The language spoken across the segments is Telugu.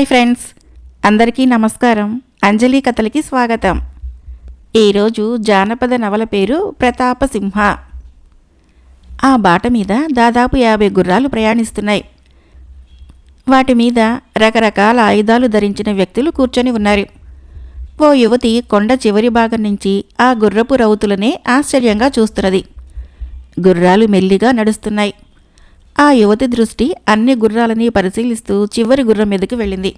హాయ్ ఫ్రెండ్స్, అందరికీ నమస్కారం. అంజలి కథలకి స్వాగతం. ఈరోజు జానపద నవల పేరు ప్రతాపసింహ. ఆ బాట మీద దాదాపు 50 గుర్రాలు ప్రయాణిస్తున్నాయి. వాటి మీద రకరకాల ఆయుధాలు ధరించిన వ్యక్తులు కూర్చొని ఉన్నారు. ఓ యువతి కొండ చివరి భాగం నుంచి ఆ గుర్రపు రౌతులనే ఆశ్చర్యంగా చూస్తున్నది. గుర్రాలు మెల్లిగా నడుస్తున్నాయి. ఆ యువతి దృష్టి అన్ని గుర్రాలని పరిశీలిస్తూ చివరి గుర్రం మీదకు వెళ్ళింది.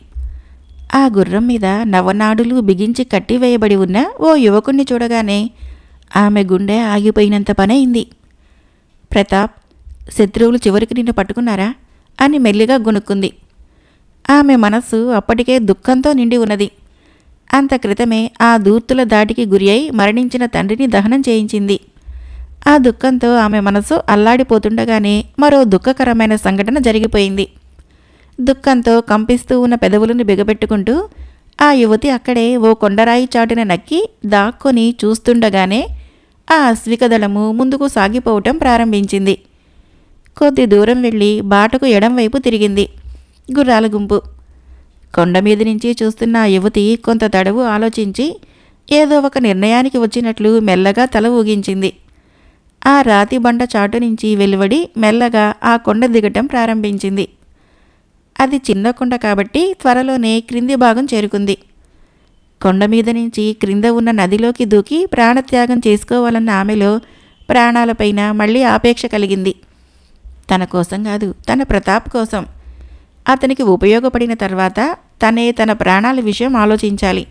ఆ గుర్రం మీద నవనాడులు బిగించి కట్టివేయబడి ఉన్న ఓ యువకుణ్ణి చూడగానే ఆమె గుండె ఆగిపోయినంత పనైంది. ప్రతాప్, శత్రువులు చివరికి నిన్ను పట్టుకున్నారా అని మెల్లిగా గొనుక్కుంది. ఆమె మనస్సు అప్పటికే దుఃఖంతో నిండి ఉన్నది. అంత క్రితమే ఆ దూర్తుల దాడికి గురి అయి మరణించిన తండ్రిని దహనం చేయించింది. ఆ దుఃఖంతో ఆమె మనసు అల్లాడిపోతుండగానే మరో దుఃఖకరమైన సంఘటన జరిగిపోయింది. దుఃఖంతో కంపిస్తూ ఉన్న పెదవులను బిగబెట్టుకుంటూ ఆ యువతి అక్కడే ఓ కొండరాయి చాటున నక్కి దాక్కొని చూస్తుండగానే ఆ అశ్వికదళము ముందుకు సాగిపోవటం ప్రారంభించింది. కొద్ది దూరం వెళ్ళి బాటకు ఎడంవైపు తిరిగింది. గుర్రాల గుంపు. కొండమీద నుంచి చూస్తున్న ఆ యువతి కొంత తడవు ఆలోచించి ఏదో ఒక నిర్ణయానికి వచ్చినట్లు మెల్లగా తల ఊగించింది. ఆ రాతి బండ చాటు నుంచి వెలువడి మెల్లగా ఆ కొండ దిగటం ప్రారంభించింది. అది చిన్న కొండ కాబట్టి త్వరలోనే క్రింది భాగం చేరుకుంది. కొండ మీద నుంచి క్రింద ఉన్న నదిలోకి దూకి ప్రాణత్యాగం చేసుకోవాలన్న ఆమెలో ప్రాణాలపైన మళ్ళీ ఆపేక్ష కలిగింది. తన కోసం కాదు, తన ప్రతాప్ కోసం. అతనికి ఉపయోగపడిన తర్వాత తనే తన ప్రాణాల విషయం ఆలోచించాలి.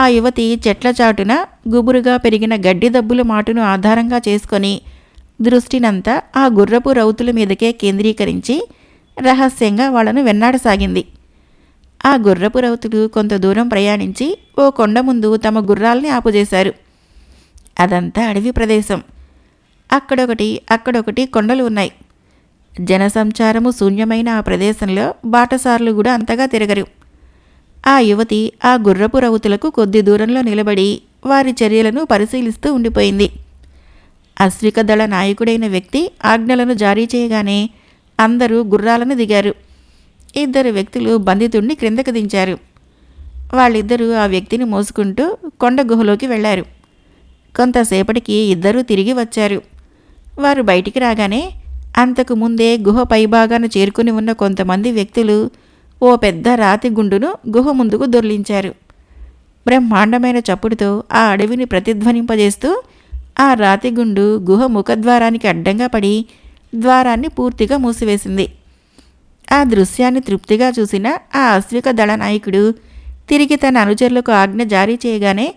ఆ యువతి చెట్ల చాటున గుబురుగా పెరిగిన గడ్డి దబ్బుల మాటును ఆధారంగా చేసుకొని దృష్టినంతా ఆ గుర్రపు రౌతుల మీదకే కేంద్రీకరించి రహస్యంగా వాళ్లను వెన్నాడసాగింది. ఆ గుర్రపు రౌతులు కొంత దూరం ప్రయాణించి ఓ కొండ ముందు తమ గుర్రాల్ని ఆపుజేశారు. అదంతా అడవి ప్రదేశం. అక్కడొకటి కొండలు ఉన్నాయి. జనసంచారము శూన్యమైన ఆ ప్రదేశంలో బాటసారులు కూడా అంతగా తిరగరు. ఆ యువతి ఆ గుర్రపు రౌతులకు కొద్ది దూరంలో నిలబడి వారి చర్యలను పరిశీలిస్తూ ఉండిపోయింది. అశ్వికదళ నాయకుడైన వ్యక్తి ఆజ్ఞలను జారీ చేయగానే అందరూ గుర్రాలను దిగారు. 2 వ్యక్తులు బంధితుణ్ణి క్రిందకు దించారు. వాళ్ళిద్దరూ ఆ వ్యక్తిని మోసుకుంటూ కొండ గుహలోకి వెళ్లారు. కొంతసేపటికి 2 తిరిగి వచ్చారు. వారు బయటికి రాగానే అంతకు ముందే గుహ పైభాగాన చేరుకుని ఉన్న కొంతమంది వ్యక్తులు ఓ పెద్ద రాతి గుండును గుహ ముందుకు దొర్లించారు. బ్రహ్మాండమైన చప్పుడుతో ఆ అడవిని ప్రతిధ్వనింపజేస్తూ ఆ రాతి గుండు గుహ ముఖద్వారానికి అడ్డంగా పడి ద్వారాన్ని పూర్తిగా మూసివేసింది. ఆ దృశ్యాన్ని తృప్తిగా చూసిన ఆ అశ్విక దళ నాయకుడు తిరిగి తన అనుచరులకు ఆజ్ఞ జారీ చేయగానే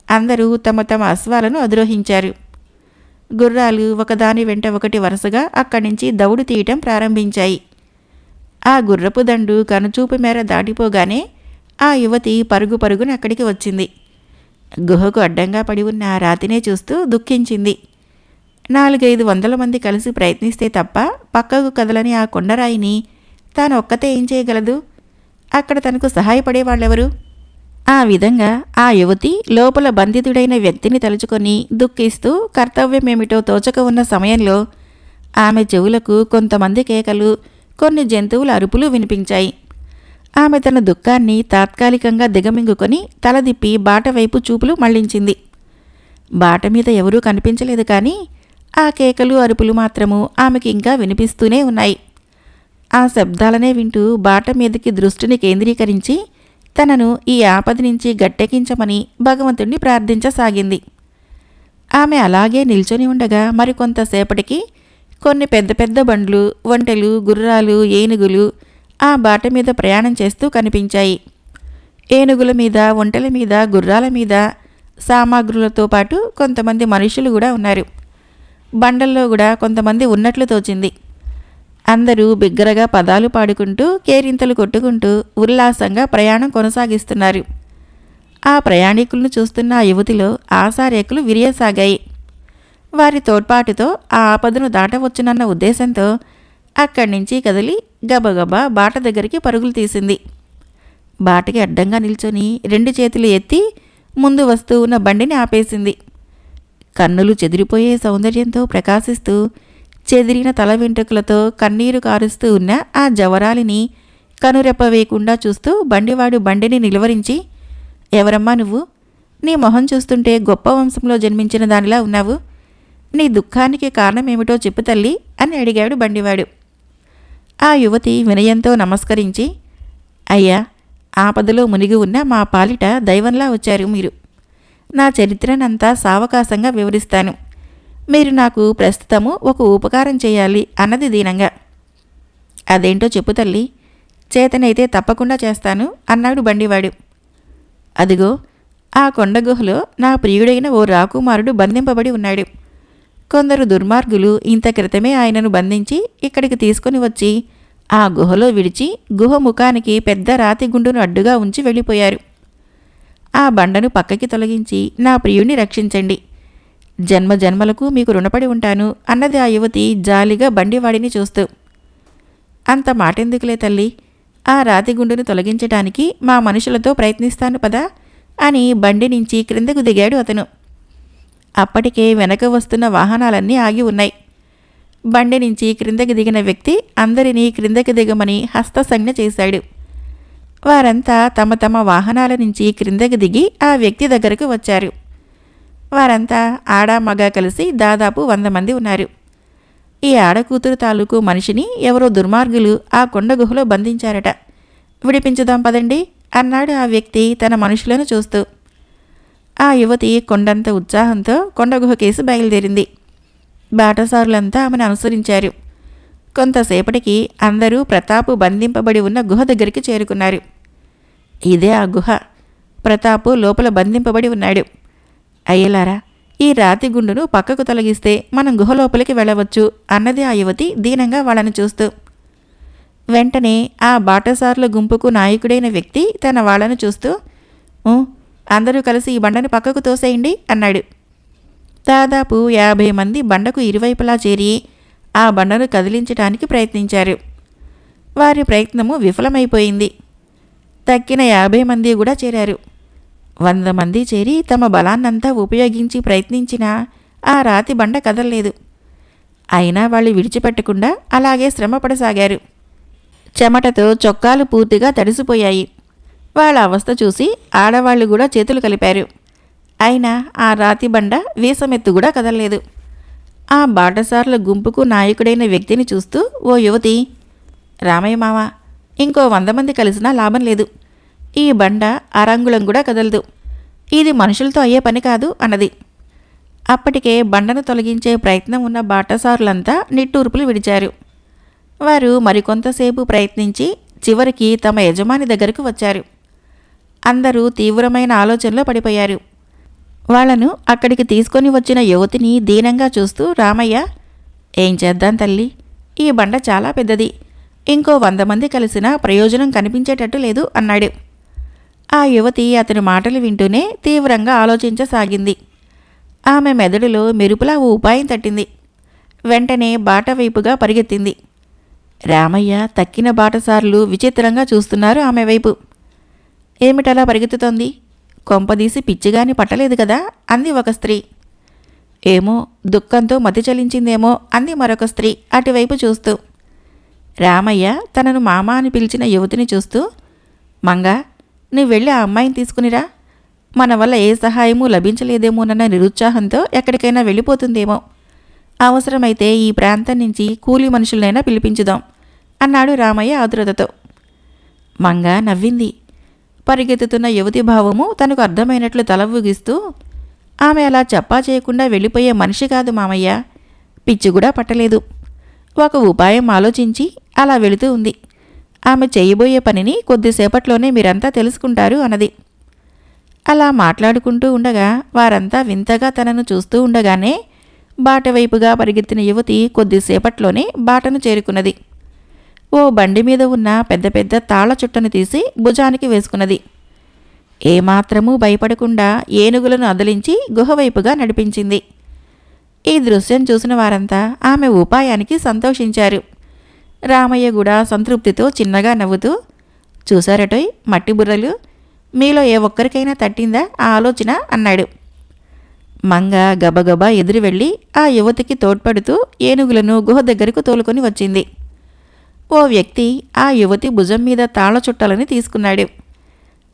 అందరూ తమ తమ అశ్వాలను అధిరోహించారు. గుర్రాలు ఒకదాని వెంట ఒకటి వరుసగా అక్కడి నుంచి దౌడు తీయటం ప్రారంభించాయి. ఆ గుర్రపు దండు కనుచూపు మేర దాటిపోగానే ఆ యువతి పరుగు పరుగున అక్కడికి వచ్చింది. గుహకు అడ్డంగా పడి ఉన్న ఆ రాతినే చూస్తూ దుఃఖించింది. 400-500 మంది కలిసి ప్రయత్నిస్తే తప్ప పక్కకు కదలని ఆ కొండరాయిని తాను ఒక్కతే ఏం చేయగలదు? అక్కడ తనకు సహాయపడేవాళ్ళెవరు? ఆ విధంగా ఆ యువతి లోపల బంధితుడైన వ్యక్తిని తలుచుకొని దుఃఖిస్తూ కర్తవ్యమేమిటో తోచక ఉన్న సమయంలో ఆమె చెవులకు కొంతమంది కేకలు, కొన్ని జంతువుల అరుపులు వినిపించాయి. ఆమె తన దుఃఖాన్ని తాత్కాలికంగా దిగమింగుకొని తలదిప్పి బాట వైపు చూపులు మళ్లించింది. బాట మీద ఎవరూ కనిపించలేదు, కానీ ఆ కేకలు అరుపులు మాత్రము ఆమెకి ఇంకా వినిపిస్తూనే ఉన్నాయి. ఆ శబ్దాలనే వింటూ బాట మీదకి దృష్టిని కేంద్రీకరించి తనను ఈ ఆపద నుంచి గట్టెక్కించమని భగవంతుణ్ణి ప్రార్థించసాగింది. ఆమె అలాగే నిల్చొని ఉండగా మరికొంతసేపటికి కొన్ని పెద్ద పెద్ద బండ్లు, ఒంటెలు, గుర్రాలు, ఏనుగులు ఆ బాట మీద ప్రయాణం చేస్తూ కనిపించాయి. ఏనుగుల మీద, ఒంటెల మీద, గుర్రాల మీద సామాగ్రులతో పాటు కొంతమంది మనుషులు కూడా ఉన్నారు. బండల్లో కూడా కొంతమంది ఉన్నట్లు తోచింది. అందరూ బిగ్గరగా పదాలు పాడుకుంటూ కేరింతలు కొట్టుకుంటూ ఉల్లాసంగా ప్రయాణం కొనసాగిస్తున్నారు. ఆ ప్రయాణికులను చూస్తున్న ఆ యువతిలో ఆశారేకులు విరియసాగాయి. వారి తోడ్పాటుతో ఆ ఆపదను దాటవచ్చునన్న ఉద్దేశంతో అక్కడి నుంచి కదిలి గబగబా బాట దగ్గరికి పరుగులు తీసింది. బాటకి అడ్డంగా నిల్చొని 2 చేతులు ఎత్తి ముందు వస్తూ ఉన్న బండిని ఆపేసింది. కన్నులు చెదిరిపోయే సౌందర్యంతో ప్రకాశిస్తూ చెదిరిన తల వెంట్రుకలతో కన్నీరు కారుస్తూ ఉన్న ఆ జవరాలిని కనురెప్ప వేయకుండా చూస్తూ బండివాడు బండిని నిలువరించి, ఎవరమ్మా నువ్వు? నీ మొహం చూస్తుంటే గొప్ప వంశంలో జన్మించిన దానిలా ఉన్నావు. నీ దుఃఖానికి కారణమేమిటో చెప్పు తల్లి అని అడిగాడు బండివాడు. ఆ యువతి వినయంతో నమస్కరించి, అయ్యా, ఆపదలో మునిగి ఉన్న మా పాలిట దైవంలా వచ్చారు మీరు. నా చరిత్రనంతా సావకాశంగా వివరిస్తాను. మీరు నాకు ప్రస్తుతము ఒక ఉపకారం చేయాలి అన్నది దీనంగా. అదేంటో చెప్పు తల్లి, చేతనైతే తప్పకుండా చేస్తాను అన్నాడు బండివాడు. అదిగో ఆ కొండ గుహలో నా ప్రియుడైన ఓ రాకుమారుడు బంధింపబడి ఉన్నాడు. కొందరు దుర్మార్గులు ఇంత క్రితమే ఆయనను బంధించి ఇక్కడికి తీసుకుని వచ్చి ఆ గుహలో విడిచి గుహ ముఖానికి పెద్ద రాతి గుండును అడ్డుగా ఉంచి వెళ్ళిపోయారు. ఆ బండను పక్కకి తొలగించి నా ప్రియుణ్ణి రక్షించండి. జన్మ జన్మలకు మీకు రుణపడి ఉంటాను అన్నది ఆ యువతి జాలిగా బండివాడిని చూస్తూ. అంత మాటెందుకులే తల్లి, ఆ రాతి గుండును తొలగించటానికి మా మనుషులతో ప్రయత్నిస్తాను పదా అని బండి నుంచి క్రిందకు దిగాడు అతను. అప్పటికే వెనక వస్తున్న వాహనాలన్నీ ఆగి ఉన్నాయి. బండి నుంచి క్రిందకి దిగిన వ్యక్తి అందరినీ క్రిందకి దిగమని హస్తసంజ్ఞ చేశాడు. వారంతా తమ తమ వాహనాల నుంచి క్రిందకి దిగి ఆ వ్యక్తి దగ్గరకు వచ్చారు. వారంతా ఆడా మగ కలిసి దాదాపు 100 మంది ఉన్నారు. ఈ ఆడకూతురు తాలూకు మనిషిని ఎవరో దుర్మార్గులు ఆ కొండ గుహలో బంధించారట. విడిపించుదాం పదండి అన్నాడు ఆ వ్యక్తి తన మనుషులను చూస్తూ. ఆ యువతి కొండంత ఉత్సాహంతో కొండగుహ కేసి బయలుదేరింది. బాటసారులంతా ఆమెను అనుసరించారు. కొంతసేపటికి అందరూ ప్రతాపు బంధింపబడి ఉన్న గుహ దగ్గరికి చేరుకున్నారు. ఇదే ఆ గుహ. ప్రతాపు లోపల బంధింపబడి ఉన్నాడు. అయ్యలారా, ఈ రాతి గుండును పక్కకు తొలగిస్తే మనం గుహ లోపలికి వెళ్ళవచ్చు అన్నది ఆ యువతి దీనంగా వాళ్ళని చూస్తూ. వెంటనే ఆ బాటసారుల గుంపుకు నాయకుడైన వ్యక్తి తన వాళ్లను చూస్తూ, అందరూ కలిసి ఈ బండని పక్కకు తోసేయండి అన్నాడు. దాదాపు 50 మంది బండకు ఇరువైపులా చేరి ఆ బండను కదిలించడానికి ప్రయత్నించారు. వారి ప్రయత్నము విఫలమైపోయింది. తక్కిన 50 మంది కూడా చేరారు. 100 మంది చేరి తమ బలాన్నంతా ఉపయోగించి ప్రయత్నించినా ఆ రాతి బండ కదల్లేదు. అయినా వాళ్ళు విడిచిపెట్టకుండా అలాగే శ్రమపడసాగారు. చెమటతో చొక్కాలు పూర్తిగా తడిసిపోయాయి. వాళ్ళ అవస్థ చూసి ఆడవాళ్లు కూడా చేతులు కలిపారు. అయినా ఆ రాతి బండ వీసమెత్తు కూడా కదల్లేదు. ఆ బాటసార్ల గుంపుకు నాయకుడైన వ్యక్తిని చూస్తూ ఓ యువతి, రామయ్య మావ, ఇంకో 100 మంది కలిసినా లాభం లేదు. ఈ బండ అరంగుళం కూడా కదలదు. ఇది మనుషులతో అయ్యే పని కాదు అన్నది. అప్పటికే బండను తొలగించే ప్రయత్నం ఉన్న బాటసారులంతా నిట్టూర్పులు విడిచారు. వారు మరికొంతసేపు ప్రయత్నించి చివరికి తమ యజమాని దగ్గరకు వచ్చారు. అందరూ తీవ్రమైన ఆలోచనలో పడిపోయారు. వాళ్లను అక్కడికి తీసుకొని వచ్చిన యువతిని దీనంగా చూస్తూ రామయ్య, ఏం చేద్దాం తల్లి, ఈ బండ చాలా పెద్దది. ఇంకో 100 మంది కలిసినా ప్రయోజనం కనిపించేటట్టు లేదు అన్నాడు. ఆ యువతి అతని మాటలు వింటూనే తీవ్రంగా ఆలోచించసాగింది. ఆమె మెదడులో మెరుపులా ఓ ఉపాయం తట్టింది. వెంటనే బాట వైపుగా పరిగెత్తింది. రామయ్య తక్కిన బాటసారులు విచిత్రంగా చూస్తున్నారు ఆమె వైపు. ఏమిటలా పరిగెత్తుతోంది? కొంపదీసి పిచ్చిగాని పట్టలేదు కదా అంది ఒక స్త్రీ. ఏమో, దుఃఖంతో మతి చలించిందేమో అంది మరొక స్త్రీ అటువైపు చూస్తూ. రామయ్య తనను మామ అని పిలిచిన యువతిని చూస్తూ, మంగా, నువ్వు వెళ్ళి ఆ అమ్మాయిని తీసుకునిరా. మన వల్ల ఏ సహాయమూ లభించలేదేమోనన్న నిరుత్సాహంతో ఎక్కడికైనా వెళ్ళిపోతుందేమో. అవసరమైతే ఈ ప్రాంతం నుంచి కూలీ మనుషులనైనా పిలిపించుదాం అన్నాడు రామయ్య ఆదురతతో. మంగా నవ్వింది. పరిగెత్తుతున్న యువతి భావము తనకు అర్థమైనట్లు తల ఊగిస్తూ, ఆమె అలా చెప్పా చేయకుండా వెళ్ళిపోయే మనిషి కాదు మామయ్య. పిచ్చి కూడా పట్టలేదు. ఒక ఉపాయం ఆలోచించి అలా వెళుతూ ఉంది. ఆమె చేయబోయే పనిని కొద్దిసేపట్లోనే మీరంతా తెలుసుకుంటారు అన్నది. అలా మాట్లాడుకుంటూ ఉండగా వారంతా వింతగా తనను చూస్తూ ఉండగానే బాటవైపుగా పరిగెత్తిన యువతి కొద్దిసేపట్లోనే బాటను చేరుకున్నది. ఓ బండి మీద ఉన్న పెద్ద పెద్ద తాళ్ల చుట్టను తీసి భుజానికి వేసుకున్నది. ఏమాత్రమూ భయపడకుండా ఏనుగులను అదిలించి గుహవైపుగా నడిపించింది. ఈ దృశ్యం చూసిన వారంతా ఆమె ఉపాయానికి సంతోషించారు. రామయ్య కూడా సంతృప్తితో చిన్నగా నవ్వుతూ, చూశారటోయ్ మట్టి బుర్రలు, మీలో ఏ ఒక్కరికైనా తట్టిందా ఆ ఆలోచన అన్నాడు. మంగ గబగబా ఎదురు వెళ్ళి ఆ యువతికి తోడ్పడుతూ ఏనుగులను గుహ దగ్గరకు తోలుకొని వచ్చింది. ఓ వ్యక్తి ఆ యువతి భుజం మీద తాళ్ల చుట్టలని తీసుకున్నాడు.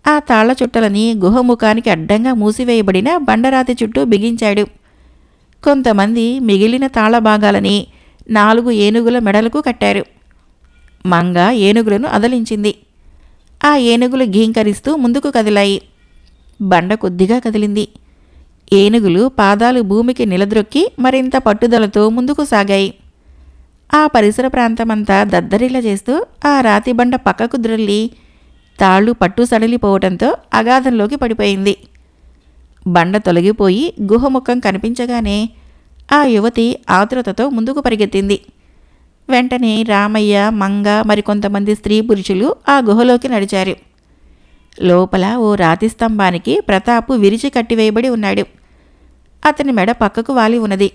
ఆ తాళ్ల చుట్టలని గుహముఖానికి అడ్డంగా మూసివేయబడిన బండరాతి చుట్టూ బిగించాడు. కొంతమంది మిగిలిన తాళ భాగాలని 4 ఏనుగుల మెడలకు కట్టారు. మంగ ఏనుగులను అదలించింది. ఆ ఏనుగులు ఘీంకరిస్తూ ముందుకు కదిలాయి. బండ కొద్దిగా కదిలింది. ఏనుగులు పాదాలు భూమికి నిలద్రొక్కి మరింత పట్టుదలతో ముందుకు సాగాయి. ఆ పరిసర ప్రాంతమంతా దద్దరిల్ల చేస్తూ ఆ రాతి బండ పక్కకు ద్రొల్లి తాళ్లు పట్టు సడలిపోవటంతో అగాధంలోకి పడిపోయింది. బండ తొలగిపోయి గుహముఖం కనిపించగానే ఆ యువతి ఆతురతతో ముందుకు పరిగెత్తింది. వెంటనే రామయ్య, మంగ మరికొంతమంది స్త్రీ పురుషులు ఆ గుహలోకి నడిచారు. లోపల ఓ రాతి స్తంభానికి ప్రతాపు విరిచి కట్టివేయబడి ఉన్నాడు. అతని మెడ పక్కకు వాలి ఉన్నది.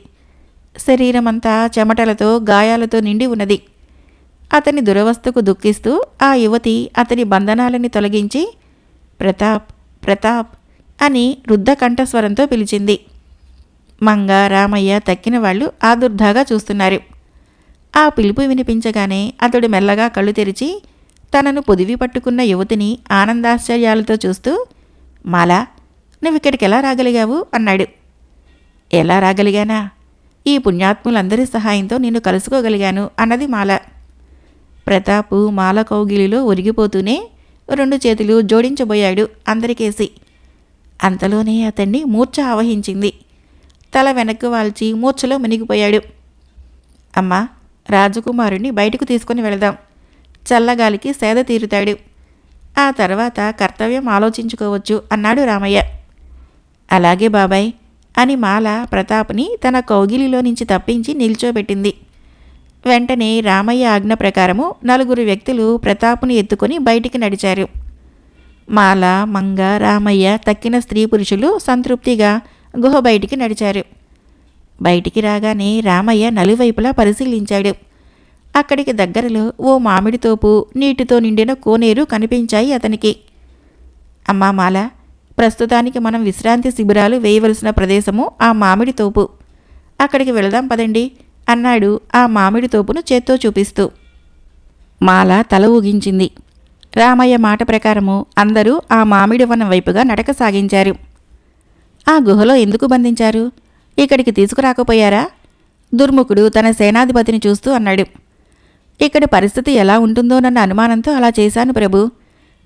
శరీరమంతా చెమటలతో గాయాలతో నిండి ఉన్నది. అతని దురవస్థకు దుఃఖిస్తూ ఆ యువతి అతని బంధనాలని తొలగించి ప్రతాప్, ప్రతాప్ అని రుద్ధ కంఠస్వరంతో పిలిచింది. మంగ, రామయ్య తక్కిన వాళ్ళు ఆదుర్దాగా చూస్తున్నారు. ఆ పిలుపు వినిపించగానే అతడు మెల్లగా కళ్ళు తెరిచి తనను పొదివి పట్టుకున్న యువతిని ఆనందాశ్చర్యాలతో చూస్తూ, మాలా, నువ్విక్కడికి ఎలా రాగలిగావు అన్నాడు. ఎలా రాగలిగానా? ఈ పుణ్యాత్ములందరి సహాయంతో నిన్ను కలుసుకోగలిగాను అన్నది మాల. ప్రతాపు మాల కౌగిలిలో ఒరిగిపోతూనే 2 చేతులు జోడించబోయాడు అందరికేసి. అంతలోనే అతన్ని మూర్ఛ ఆవహించింది. తల వెనక్కు వాల్చి మూర్ఛలో మునిగిపోయాడు. అమ్మా, రాజకుమారుణ్ణి బయటకు తీసుకుని వెళదాం. చల్లగాలికి సేద తీరుతాడు. ఆ తర్వాత కర్తవ్యం ఆలోచించుకోవచ్చు అన్నాడు రామయ్య. అలాగే బాబాయ్ అని మాల ప్రతాప్ని తన కౌగిలిలో నుంచి తప్పించి నిల్చోబెట్టింది. వెంటనే రామయ్య ఆజ్ఞ ప్రకారము 4 వ్యక్తులు ప్రతాపుని ఎత్తుకొని బయటికి నడిచారు. మాల, మంగ, రామయ్య తక్కిన స్త్రీ పురుషులు సంతృప్తిగా గుహ బయటికి నడిచారు. బయటికి రాగానే రామయ్య నలువైపులా పరిశీలించాడు. అక్కడికి దగ్గరలో ఓ మామిడి తోపు, నీటితో నిండిన కోనేరు కనిపించాయి అతనికి. అమ్మా మాల, ప్రస్తుతానికి మనం విశ్రాంతి శిబిరాలు వేయవలసిన ప్రదేశము ఆ మామిడి తోపు. అక్కడికి వెళదాం పదండి అన్నాడు ఆ మామిడి తోపును చేత్తో చూపిస్తూ. మాల తల ఊగించింది. రామయ్య మాట ప్రకారము అందరూ ఆ మామిడి వనం వైపుగా నడక సాగించారు. ఆ గుహలో ఎందుకు బంధించారు? ఇక్కడికి తీసుకురాకపోయారా? దుర్ముఖుడు తన సేనాధిపతిని చూస్తూ అన్నాడు. ఇక్కడి పరిస్థితి ఎలా ఉంటుందోనన్న అనుమానంతో అలా చేశాను ప్రభు.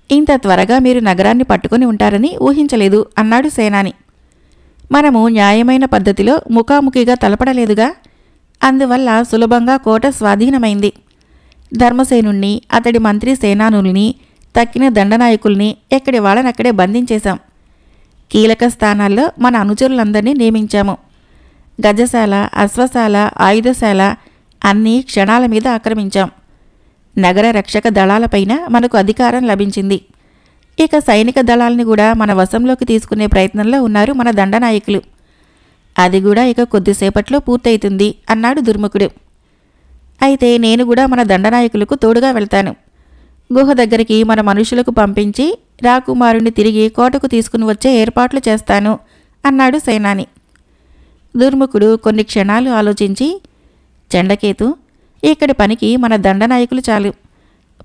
ఇంత త్వరగా మీరు నగరాన్ని పట్టుకుని ఉంటారని ఊహించలేదు అన్నాడు సేనాని. మనము న్యాయమైన పద్ధతిలో ముఖాముఖిగా తలపడలేదుగా. అందువల్ల సులభంగా కోట స్వాధీనమైంది. ధర్మసేనుణ్ణి, అతడి మంత్రి సేనానుల్ని, తక్కిన దండనాయకుల్ని ఎక్కడి వాళ్ళనక్కడే బంధించేశాం. కీలక స్థానాల్లో మన అనుచరులందరినీ నియమించాము. గజశాల, అశ్వశాల, ఆయుధశాల అన్నీ క్షణాల మీద ఆక్రమించాం. నగర రక్షక దళాలపైన మనకు అధికారం లభించింది. ఇక సైనిక దళాల్ని కూడా మన వశంలోకి తీసుకునే ప్రయత్నంలో ఉన్నారు మన దండనాయకులు. అది కూడా ఇక కొద్దిసేపట్లో పూర్తయితుంది అన్నాడు దుర్ముఖుడు. అయితే నేను కూడా మన దండనాయకులకు తోడుగా వెళ్తాను. గుహ దగ్గరికి మన మనుషులకు పంపించి రాకుమారుణ్ణి తిరిగి కోటకు తీసుకుని వచ్చే ఏర్పాట్లు చేస్తాను అన్నాడు సేనాని. దుర్ముఖుడు కొన్ని క్షణాలు ఆలోచించి, చండకేతు, ఇక్కడి పనికి మన దండనాయకులు చాలు.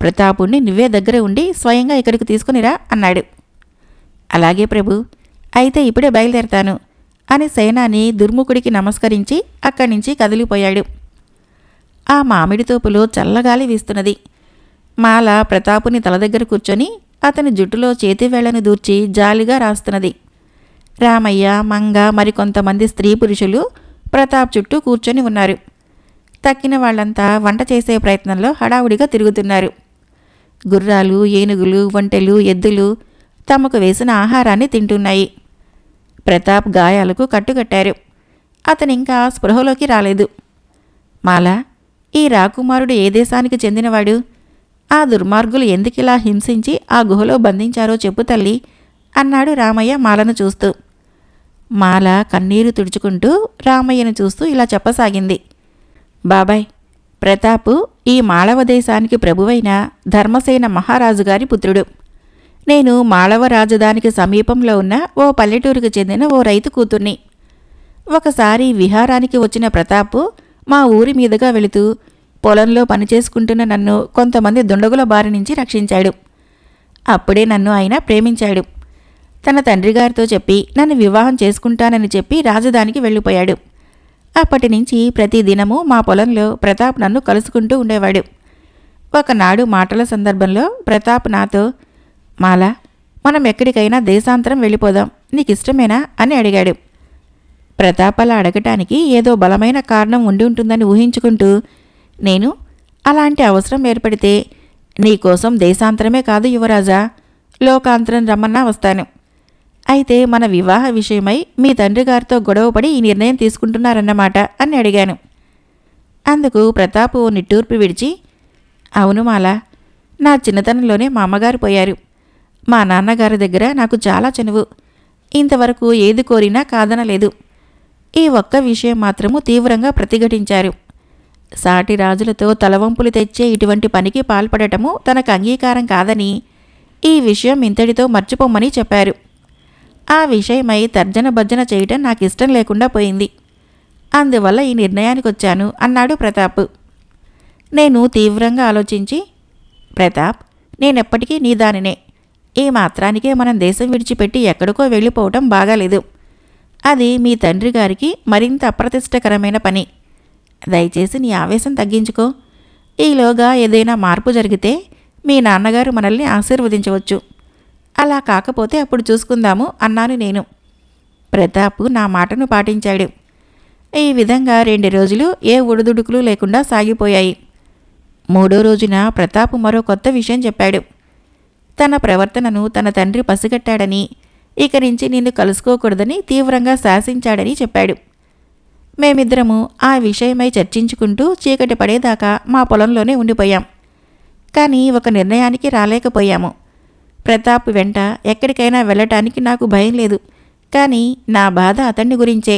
ప్రతాపుణ్ణి నువ్వే దగ్గర ఉండి స్వయంగా ఇక్కడికి తీసుకునిరా అన్నాడు. అలాగే ప్రభు, అయితే ఇప్పుడే బయలుదేరతాను అని సేనాని దుర్ముఖుడికి నమస్కరించి అక్కడి నుంచి కదిలిపోయాడు. ఆ మామిడి తోపులో చల్లగాలి వీస్తున్నది. మాల ప్రతాపుని తల దగ్గర కూర్చొని అతని జుట్టులో చేతివేళ్లను దూర్చి జాలిగా రాస్తున్నది. రామయ్య, మంగ మరికొంతమంది స్త్రీ పురుషులు ప్రతాప్ చుట్టూ కూర్చొని ఉన్నారు. తక్కిన వాళ్లంతా వంట చేసే ప్రయత్నంలో హడావుడిగా తిరుగుతున్నారు. గుర్రాలు, ఏనుగులు, ఒంటెలు, ఎద్దులు తమకు వేసిన ఆహారాన్ని తింటున్నాయి. ప్రతాప్ గాయాలకు కట్టుకట్టారు. అతనింకా స్పృహలోకి రాలేదు. మాల, ఈ రాకుమారుడు ఏ దేశానికి చెందినవాడు? ఆ దుర్మార్గులు ఎందుకిలా హింసించి ఆ గుహలో బంధించారో చెప్పు తల్లి అన్నాడు రామయ్య మాలను చూస్తూ. మాల కన్నీరు తుడుచుకుంటూ రామయ్యను చూస్తూ ఇలా చెప్పసాగింది. బాబాయ్, ప్రతాపు ఈ మాళవ దేశానికి ప్రభువైన ధర్మసేన మహారాజుగారి పుత్రుడు. నేను మాళవ రాజధానికి సమీపంలో ఉన్న ఓ పల్లెటూరుకు చెందిన ఓ రైతు కూతుర్ని. ఒకసారి విహారానికి వచ్చిన ప్రతాపు మా ఊరి మీదుగా వెళుతూ పొలంలో పనిచేసుకుంటున్న నన్ను కొంతమంది దుండగుల బారి నుంచి రక్షించాడు. అప్పుడే నన్ను ఆయన ప్రేమించాడు. తన తండ్రిగారితో చెప్పి నన్ను వివాహం చేసుకుంటానని చెప్పి రాజధానికి వెళ్ళిపోయాడు. అప్పటి నుంచి ప్రతిదినము మా పొలంలో ప్రతాప్ నన్ను కలుసుకుంటూ ఉండేవాడు. ఒకనాడు మాటల సందర్భంలో ప్రతాప్ నాతో, మాలా, మనం ఎక్కడికైనా దేశాంతరం వెళ్ళిపోదాం, నీకిష్టమేనా అని అడిగాడు. ప్రతాప్ అలా అడగటానికి ఏదో బలమైన కారణం ఉండి ఉంటుందని ఊహించుకుంటూ నేను, అలాంటి అవసరం ఏర్పడితే నీకోసం దేశాంతరమే కాదు యువరాజా, లోకాంతరం రమ్మన్నా వస్తాను. అయితే మన వివాహ విషయమై మీ తండ్రి గారితో గొడవపడి ఈ నిర్ణయం తీసుకుంటున్నారన్నమాట అని అడిగాను. అందుకు ప్రతాప్ ఓ నిట్టూర్పు విడిచి, అవును మాలా, నా చిన్నతనంలోనే మా అమ్మగారు పోయారు. మా నాన్నగారి దగ్గర నాకు చాలా చనువు. ఇంతవరకు ఏది కోరినా కాదనలేదు. ఈ ఒక్క విషయం మాత్రము తీవ్రంగా ప్రతిఘటించారు. సాటి రాజులతో తలవంపులు తెచ్చే ఇటువంటి పనికి పాల్పడటము తనకు అంగీకారం కాదని, ఈ విషయం ఇంతటితో మర్చిపోమ్మని చెప్పారు. ఆ విషయమై తర్జన భర్జన చేయటం నాకు ఇష్టం లేకుండా పోయింది. అందువల్ల ఈ నిర్ణయానికొచ్చాను అన్నాడు ప్రతాప్. నేను తీవ్రంగా ఆలోచించి, ప్రతాప్, నేనెప్పటికీ నీ దానినే. ఈ మాత్రానికే మనం దేశం విడిచిపెట్టి ఎక్కడికో వెళ్ళిపోవటం బాగాలేదు. అది మీ తండ్రి గారికి మరింత అప్రతిష్టకరమైన పని. దయచేసి నీ ఆవేశం తగ్గించుకో. ఈలోగా ఏదైనా మార్పు జరిగితే మీ నాన్నగారు మనల్ని ఆశీర్వదించవచ్చు. అలా కాకపోతే అప్పుడు చూసుకుందాము అన్నాను నేను. ప్రతాప్ నా మాటను పాటించాడు. ఈ విధంగా 2 రోజులు ఏ ఒడిదుడుకులు లేకుండా సాగిపోయాయి. 3వ రోజున ప్రతాప్ మరో కొత్త విషయం చెప్పాడు. తన ప్రవర్తనను తన తండ్రి పసిగట్టాడని, ఇక నుంచి నిన్ను కలుసుకోకూడదని తీవ్రంగా శాసించాడని చెప్పాడు. మేమిద్దరము ఆ విషయమై చర్చించుకుంటూ చీకటి పడేదాకా మా పొలంలోనే ఉండిపోయాం. కానీ ఒక నిర్ణయానికి రాలేకపోయాము. ప్రతాప్ వెంట ఎక్కడికైనా వెళ్ళటానికి నాకు భయం లేదు. కానీ నా బాధ అతన్ని గురించే.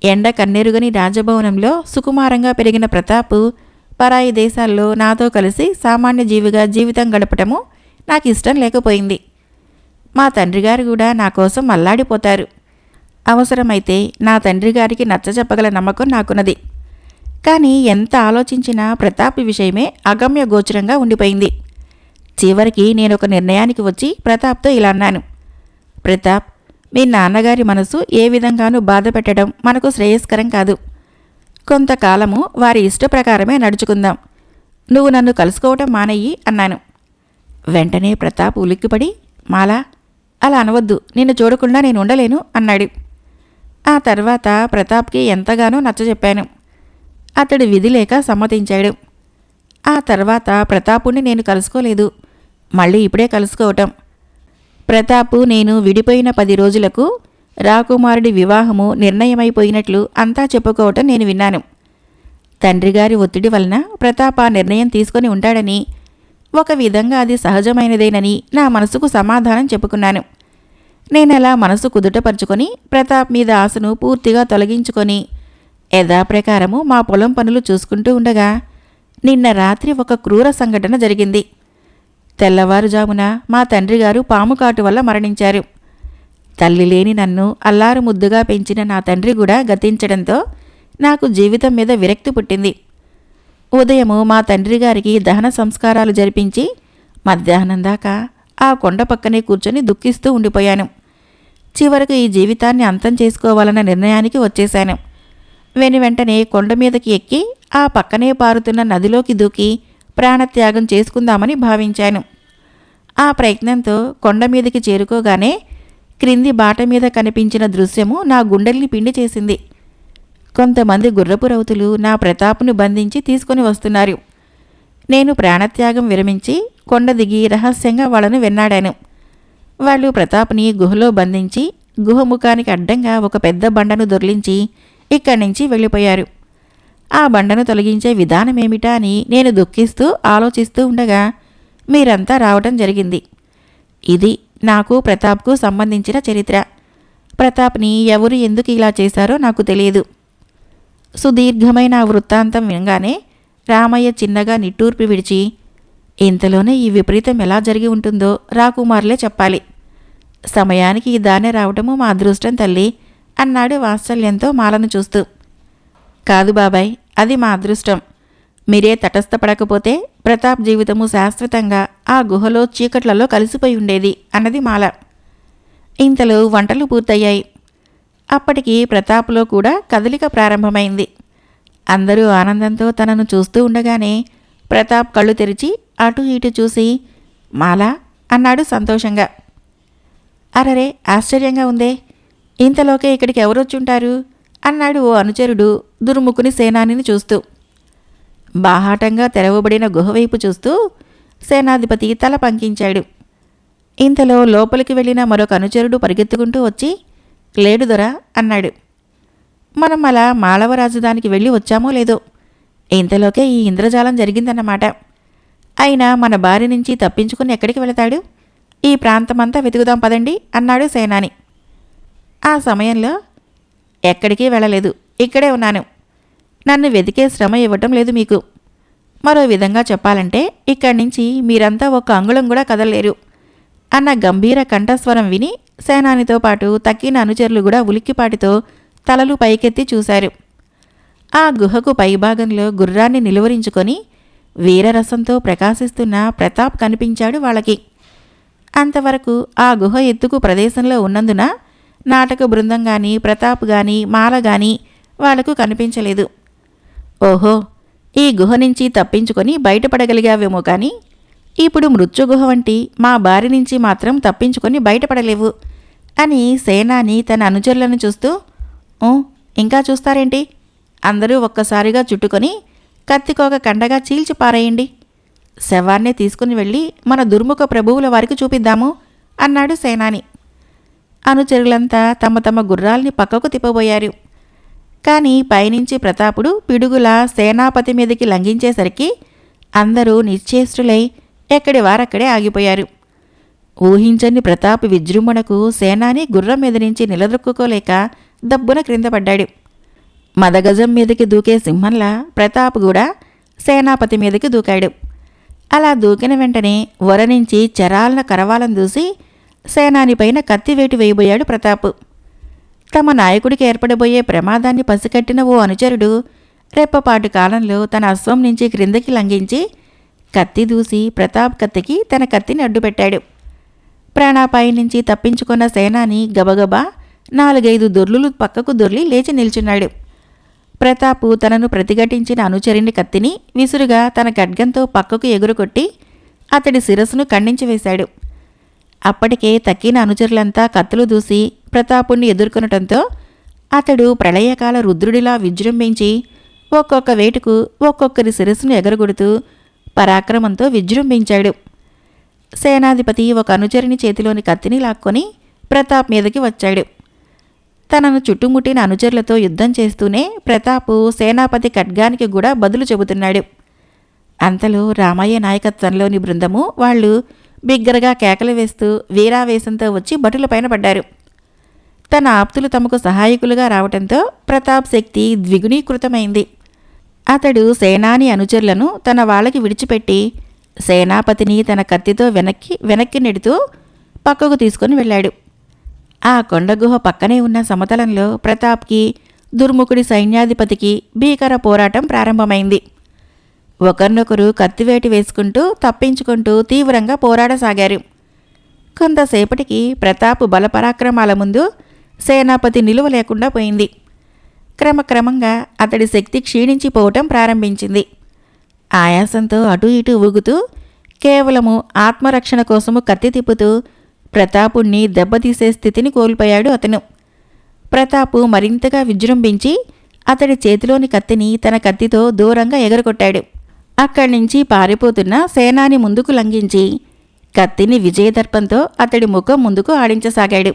ఎండ కన్నెరుగని రాజభవనంలో సుకుమారంగా పెరిగిన ప్రతాప్ పరాయి దేశాల్లో నాతో కలిసి సామాన్య జీవిగా జీవితం గడపటము నాకు ఇష్టం లేకపోయింది. మా తండ్రిగారు కూడా నా కోసం అల్లాడిపోతారు. అవసరమైతే నా తండ్రిగారికి నచ్చజెప్పగల నమ్మకం నాకున్నది. కానీ ఎంత ఆలోచించినా ప్రతాప్ విషయమే అగమ్య గోచరంగా ఉండిపోయింది. చివరికి నేనొక నిర్ణయానికి వచ్చి ప్రతాప్తో ఇలా అన్నాను. ప్రతాప్, మీ నాన్నగారి మనసు ఏ విధంగానూ బాధ పెట్టడం మనకు శ్రేయస్కరం కాదు. కొంతకాలము వారి ఇష్ట ప్రకారమే నడుచుకుందాం. నువ్వు నన్ను కలుసుకోవటం మానయ్యి అన్నాను. వెంటనే ప్రతాప్ ఉలిక్కిపడి, మాలా, అలా అనవద్దు, నిన్ను చూడకుండా నేను ఉండలేను అన్నాడు. ఆ తర్వాత ప్రతాప్కి ఎంతగానో నచ్చజెప్పాను. అతడు విధి లేక సమ్మతించాడు. ఆ తర్వాత ప్రతాపుని నేను కలుసుకోలేదు. మళ్ళీ ఇప్పుడే కలుసుకోవటం. ప్రతాపు నేను విడిపోయిన 10 రోజులకు రాకుమారుడి వివాహము నిర్ణయమైపోయినట్లు అంతా చెప్పుకోవటం నేను విన్నాను. తండ్రిగారి ఒత్తిడి వలన ప్రతాప్ ఆ నిర్ణయం తీసుకొని ఉంటాడని, ఒక విధంగా అది సహజమైనదేనని నా మనసుకు సమాధానం చెప్పుకున్నాను. నేనలా మనసు కుదుటపరుచుకొని ప్రతాప్ మీద ఆశను పూర్తిగా తొలగించుకొని యథాప్రకారము మా పొలం పనులు చూసుకుంటూ ఉండగా నిన్న రాత్రి ఒక క్రూర సంఘటన జరిగింది. తెల్లవారుజామున మా తండ్రిగారు పాము కాటు వల్ల మరణించారు. తల్లి లేని నన్ను అల్లారు ముద్దుగా పెంచిన నా తండ్రి కూడా గతించడంతో నాకు జీవితం మీద విరక్తి పుట్టింది. ఉదయము మా తండ్రిగారికి దహన సంస్కారాలు జరిపించి మధ్యాహ్నం దాకా ఆ కొండ పక్కనే కూర్చొని దుఃఖిస్తూ ఉండిపోయాను. చివరకు ఈ జీవితాన్ని అంతం చేసుకోవాలన్న నిర్ణయానికి వచ్చేశాను. వెనువెంటనే కొండ మీదకి ఎక్కి ఆ పక్కనే పారుతున్న నదిలోకి దూకి ప్రాణత్యాగం చేసుకుందామని భావించాను. ఆ ప్రయత్నంతో కొండ మీదకి చేరుకోగానే క్రింది బాట మీద కనిపించిన దృశ్యము నా గుండెల్ని పిండి చేసింది. కొంతమంది గుర్రపు రౌతులు నా ప్రతాప్ను బంధించి తీసుకొని వస్తున్నారు. నేను ప్రాణత్యాగం విరమించి కొండ దిగి రహస్యంగా వాళ్ళను వెన్నాడాను. వాళ్ళు ప్రతాప్ని గుహలో బంధించి గుహముఖానికి అడ్డంగా ఒక పెద్ద బండను దొర్లించి ఇక్కడి నుంచి వెళ్ళిపోయారు. ఆ బండను తొలగించే విధానమేమిటా అని నేను దుఃఖిస్తూ ఆలోచిస్తూ ఉండగా మీరంతా రావటం జరిగింది. ఇది నాకు ప్రతాప్కు సంబంధించిన చరిత్ర. ప్రతాప్ని ఎవరు ఎందుకు ఇలా చేశారో నాకు తెలియదు. సుదీర్ఘమైన వృత్తాంతం వినగానే రామయ్య చిన్నగా నిట్టూర్పు విడిచి, ఇంతలోనే ఈ విపరీతం ఎలా జరిగి ఉంటుందో రాకుమారులే చెప్పాలి. సమయానికి ఈ దానే రావటము మా అదృష్టం తల్లి అన్నాడు వాత్సల్యంతో మాలను చూస్తూ. కాదు బాబాయ్, అది మా అదృష్టం. మీరే తటస్థపడకపోతే ప్రతాప్ జీవితము శాశ్వతంగా ఆ గుహలో చీకట్లలో కలిసిపోయి ఉండేది అన్నది మాల. ఇంతలో వంటలు పూర్తయ్యాయి. అప్పటికి ప్రతాప్లో కూడా కదలిక ప్రారంభమైంది. అందరూ ఆనందంతో తనను చూస్తూ ఉండగానే ప్రతాప్ కళ్ళు తెరిచి అటు ఇటు చూసి మాలా అన్నాడు సంతోషంగా. అరరే, ఆశ్చర్యంగా ఉందే, ఇంతలోకే ఇక్కడికి ఎవరొచ్చుంటారు అన్నాడు ఓ అనుచరుడు దుర్ముఖుని సేనానిని చూస్తూ. బాహాటంగా తెరవబడిన గుహవైపు చూస్తూ సేనాధిపతి తల పంకించాడు. ఇంతలో లోపలికి వెళ్ళిన మరొక అనుచరుడు పరిగెత్తుకుంటూ వచ్చి, లేడు దొరా అన్నాడు. మనం అలా మాళవ రాజధానికి వెళ్ళి వచ్చామో లేదో, ఇంతలోకే ఈ ఇంద్రజాలం జరిగిందన్నమాట. అయినా మన బారి నుంచి తప్పించుకుని ఎక్కడికి వెళతాడు? ఈ ప్రాంతమంతా వెతుకుదాం పదండి అన్నాడు సేనాని. ఆ సమయంలో ఎక్కడికి వెళ్ళలేదు, ఇక్కడే ఉన్నాను. నన్ను వెతికే శ్రమ ఇవ్వటం లేదు మీకు. మరో విధంగా చెప్పాలంటే ఇక్కడి నుంచి మీరంతా ఒక్క అంగుళం కూడా కదలలేరు అన్న గంభీర కంఠస్వరం విని సేనానితో పాటు తక్కిన అనుచరులు కూడా ఉలిక్కిపాటితో తలలు పైకెత్తి చూశారు. ఆ గుహకు పైభాగంలో గుర్రాన్ని నిలువరించుకొని వీరరసంతో ప్రకాశిస్తున్న ప్రతాప్ కనిపించాడు వాళ్ళకి. అంతవరకు ఆ గుహ ఎత్తుకు ప్రదేశంలో ఉన్నందున నాటక బృందం గాని, ప్రతాప్ గాని, మాల గాని వాళ్లకు కనిపించలేదు. ఓహో, ఈ గుహ నుంచి తప్పించుకొని బయటపడగలిగావేమో కానీ ఇప్పుడు మృత్యుగుహ వంటి మా బారి నుంచి మాత్రం తప్పించుకొని బయటపడలేవు అని సేనాని తన అనుచరులను చూస్తూ, ఓ ఇంకా చూస్తారేంటి, అందరూ ఒక్కసారిగా చుట్టుకొని కత్తికోక కండగా చీల్చి పారేయండి. శవాన్నే తీసుకుని వెళ్ళి మన దుర్ముఖ ప్రభువుల వారికి చూపిద్దాము అన్నాడు సేనాని. అనుచరులంతా తమ తమ గుర్రాల్ని పక్కకు తిప్పబోయారు. కానీ పైనుంచి ప్రతాపుడు పిడుగులా సేనాపతి మీదకి లంఘించేసరికి అందరూ నిశ్చేష్టులై ఎక్కడి వారక్కడే ఆగిపోయారు. ఊహించని ప్రతాప్ విజృంభణకు సేనాని గుర్రం మీద నుంచి నిలదొక్కుకోలేక దబ్బున క్రింద పడ్డాడు. మదగజం మీదకి దూకే సింహంలా ప్రతాప్ కూడా సేనాపతి మీదకి దూకాడు. అలా దూకిన వెంటనే వర నుంచి చరాలన కరవాలం దూసి సేనానిపైన కత్తివేటు వేయబోయాడు ప్రతాప్. తమ నాయకుడికి ఏర్పడబోయే ప్రమాదాన్ని పసికట్టిన ఓ అనుచరుడు రెప్పపాటు కాలంలో తన అశ్వం నుంచి క్రిందకి లంఘించి కత్తి దూసి ప్రతాప్ కత్తికి తన కత్తిని అడ్డుపెట్టాడు. ప్రాణాపాయం నుంచి తప్పించుకున్న సేనాని గబగబా 4-5 దొర్లులు పక్కకు దొర్లి లేచి నిల్చున్నాడు. ప్రతాపు తనను ప్రతిఘటించిన అనుచరుని కత్తిని విసురుగా తన ఖడ్గంతో పక్కకు ఎగురుకొట్టి అతడి శిరస్సును ఖండించి వేశాడు. అప్పటికే తక్కిన అనుచరులంతా కత్తులు దూసి ప్రతాపుణ్ణి ఎదుర్కొనటంతో అతడు ప్రళయకాల రుద్రుడిలా విజృంభించి ఒక్కొక్క వేటుకు ఒక్కొక్కరి శిరస్సును ఎగరగొడుతూ పరాక్రమంతో విజృంభించాడు. సేనాధిపతి ఒక అనుచరుని చేతిలోని కత్తిని లాక్కొని ప్రతాప్ మీదకి వచ్చాడు. తనను చుట్టుముట్టిన అనుచరులతో యుద్ధం చేస్తూనే ప్రతాపు సేనాపతి ఖడ్గానికి కూడా బదులు చెబుతున్నాడు. అంతలో రామయ్య నాయకత్వంలోని బృందము వాళ్ళు బిగ్గరగా కేకలు వేస్తూ వీరావేశంతో వచ్చి భటులపైన పడ్డారు. తన ఆప్తులు తమకు సహాయకులుగా రావటంతో ప్రతాప్ శక్తి ద్విగుణీకృతమైంది. అతడు సేనాని అనుచరులను తన వాళ్ళకి విడిచిపెట్టి సేనాపతిని తన కత్తితో వెనక్కి నెడుతూ పక్కకు తీసుకొని వెళ్ళాడు. ఆ కొండగుహ పక్కనే ఉన్న సమతలంలో ప్రతాప్కి దుర్ముఖుడి సైన్యాధిపతికి భీకర పోరాటం ప్రారంభమైంది. ఒకరినొకరు కత్తివేటి వేసుకుంటూ తప్పించుకుంటూ తీవ్రంగా పోరాడసాగారు. కొంతసేపటికి ప్రతాప్ బలపరాక్రమాల ముందు సేనాపతి నిలువ లేకుండా పోయింది. క్రమక్రమంగా అతడి శక్తి క్షీణించిపోవటం ప్రారంభించింది. ఆయాసంతో అటూ ఇటూ ఊగుతూ కేవలము ఆత్మరక్షణ కోసము కత్తి తిప్పుతూ ప్రతాపుణ్ణి దెబ్బతీసే స్థితిని కోల్పోయాడు అతను. ప్రతాపు మరింతగా విజృంభించి అతడి చేతిలోని కత్తిని తన కత్తితో దూరంగా ఎగరగొట్టాడు. అక్కడి నుంచి పారిపోతున్న సేనాని ముందుకు లంఘించి కత్తిని విజయదర్పంతో అతడి ముఖం ముందుకు ఆడించసాగాడు.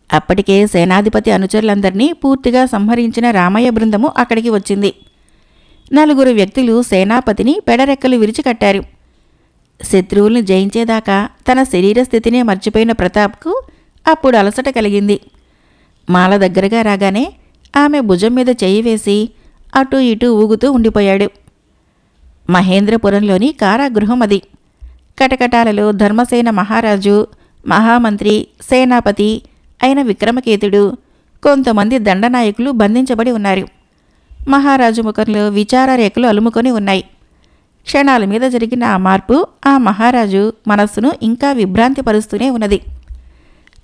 అప్పటికే సేనాధిపతి అనుచరులందరినీ పూర్తిగా సంహరించిన రామయ్య బృందము అక్కడికి వచ్చింది. 4 వ్యక్తులు సేనాపతిని పెడరెక్కలు విరిచి కట్టారు. శత్రువుల్ని జయించేదాకా తన శరీర స్థితినే మర్చిపోయిన ప్రతాప్కు అప్పుడు అలసట కలిగింది. మాల దగ్గరగా రాగానే ఆమె భుజం మీద చెయ్యి వేసి అటూ ఇటూ ఊగుతూ ఉండిపోయాడు. మహేంద్రపురంలోని కారాగృహం అది. కటకటాలలో ధర్మసేన మహారాజు, మహామంత్రి, సేనాపతి అయిన విక్రమకేతుడు, కొంతమంది దండనాయకులు బంధించబడి ఉన్నారు. మహారాజు ముఖంలో విచార రేఖలు అలుముకొని ఉన్నాయి. క్షణాల మీద జరిగిన ఆ మార్పు ఆ మహారాజు మనస్సును ఇంకా విభ్రాంతిపరుస్తూనే ఉన్నది.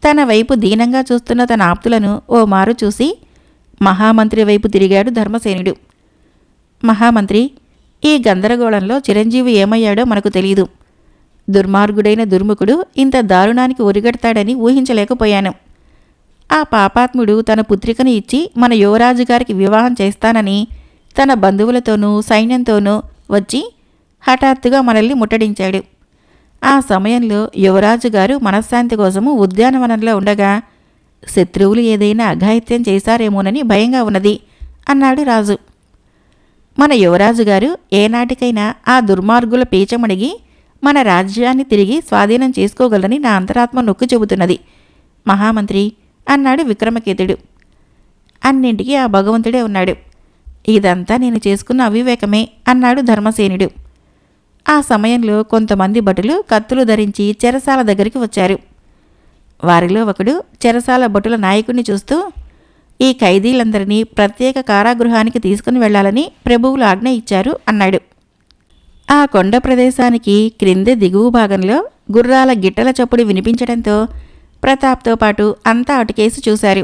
తన వైపు దీనంగా చూస్తున్న తన ఆప్తులను ఓ మారు చూసి మహామంత్రి వైపు తిరిగాడు ధర్మసేనుడు. మహామంత్రి, ఈ గందరగోళంలో చిరంజీవి ఏమయ్యాడో మనకు తెలీదు. దుర్మార్గుడైన దుర్ముఖుడు ఇంత దారుణానికి ఒరిగడతాడని ఊహించలేకపోయాను. ఆ పాపాత్ముడు తన పుత్రికను ఇచ్చి మన యువరాజు గారికి వివాహం చేస్తానని తన బంధువులతోనూ సైన్యంతోనూ వచ్చి హఠాత్తుగా మనల్ని ముట్టడించాడు. ఆ సమయంలో యువరాజు గారు మనశ్శాంతి కోసము ఉద్యానవనంలో ఉండగా శత్రువులు ఏదైనా అఘాయిత్యం చేశారేమోనని భయంగా ఉన్నది అన్నాడు రాజు. మన యువరాజు గారు ఏనాటికైనా ఆ దుర్మార్గుల పీచమడిగి మన రాజ్యాన్ని తిరిగి స్వాధీనం చేసుకోగలని నా అంతరాత్మ నొక్కి చెబుతున్నది మహామంత్రి అన్నాడు విక్రమకేతుడు. అన్నింటికీ ఆ భగవంతుడే ఉన్నాడు. ఇదంతా నేను చేసుకున్న అవివేకమే అన్నాడు ధర్మసేనుడు. ఆ సమయంలో కొంతమంది భటులు కత్తులు ధరించి చెరసాల దగ్గరికి వచ్చారు. వారిలో ఒకడు చెరసాల భటుల నాయకుడిని చూస్తూ, ఈ ఖైదీలందరినీ ప్రత్యేక కారాగృహానికి తీసుకుని వెళ్లాలని ప్రభువులు ఆజ్ఞ ఇచ్చారు అన్నాడు. ఆ కొండ ప్రదేశానికి క్రింద దిగువ భాగంలో గుర్రాల గిట్టల చప్పుడు వినిపించడంతో ప్రతాప్తో పాటు అంతా అటుకేసి చూశారు.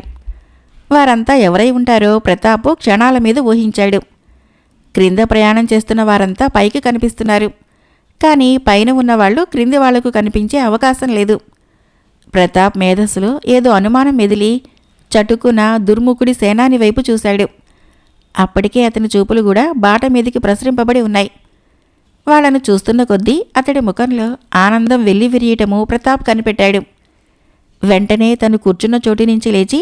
వారంతా ఎవరై ఉంటారో ప్రతాపు క్షణాల మీద ఊహించాడు. క్రింద ప్రయాణం చేస్తున్న వారంతా పైకి కనిపిస్తున్నారు, కానీ పైన ఉన్నవాళ్లు క్రింది వాళ్లకు కనిపించే అవకాశం లేదు. ప్రతాప్ మేధస్సులో ఏదో అనుమానం మెదిలి చటుకున దుర్ముఖుడి సేనాని వైపు చూశాడు. అప్పటికే అతని చూపులు కూడా బాట మీదికి ప్రసరింపబడి ఉన్నాయి. వాళ్లను చూస్తున్న కొద్దీ అతడి ముఖంలో ఆనందం వెల్లివిరియటము ప్రతాప్ కనిపెట్టాడు. వెంటనే తను కూర్చున్న చోటు నుంచి లేచి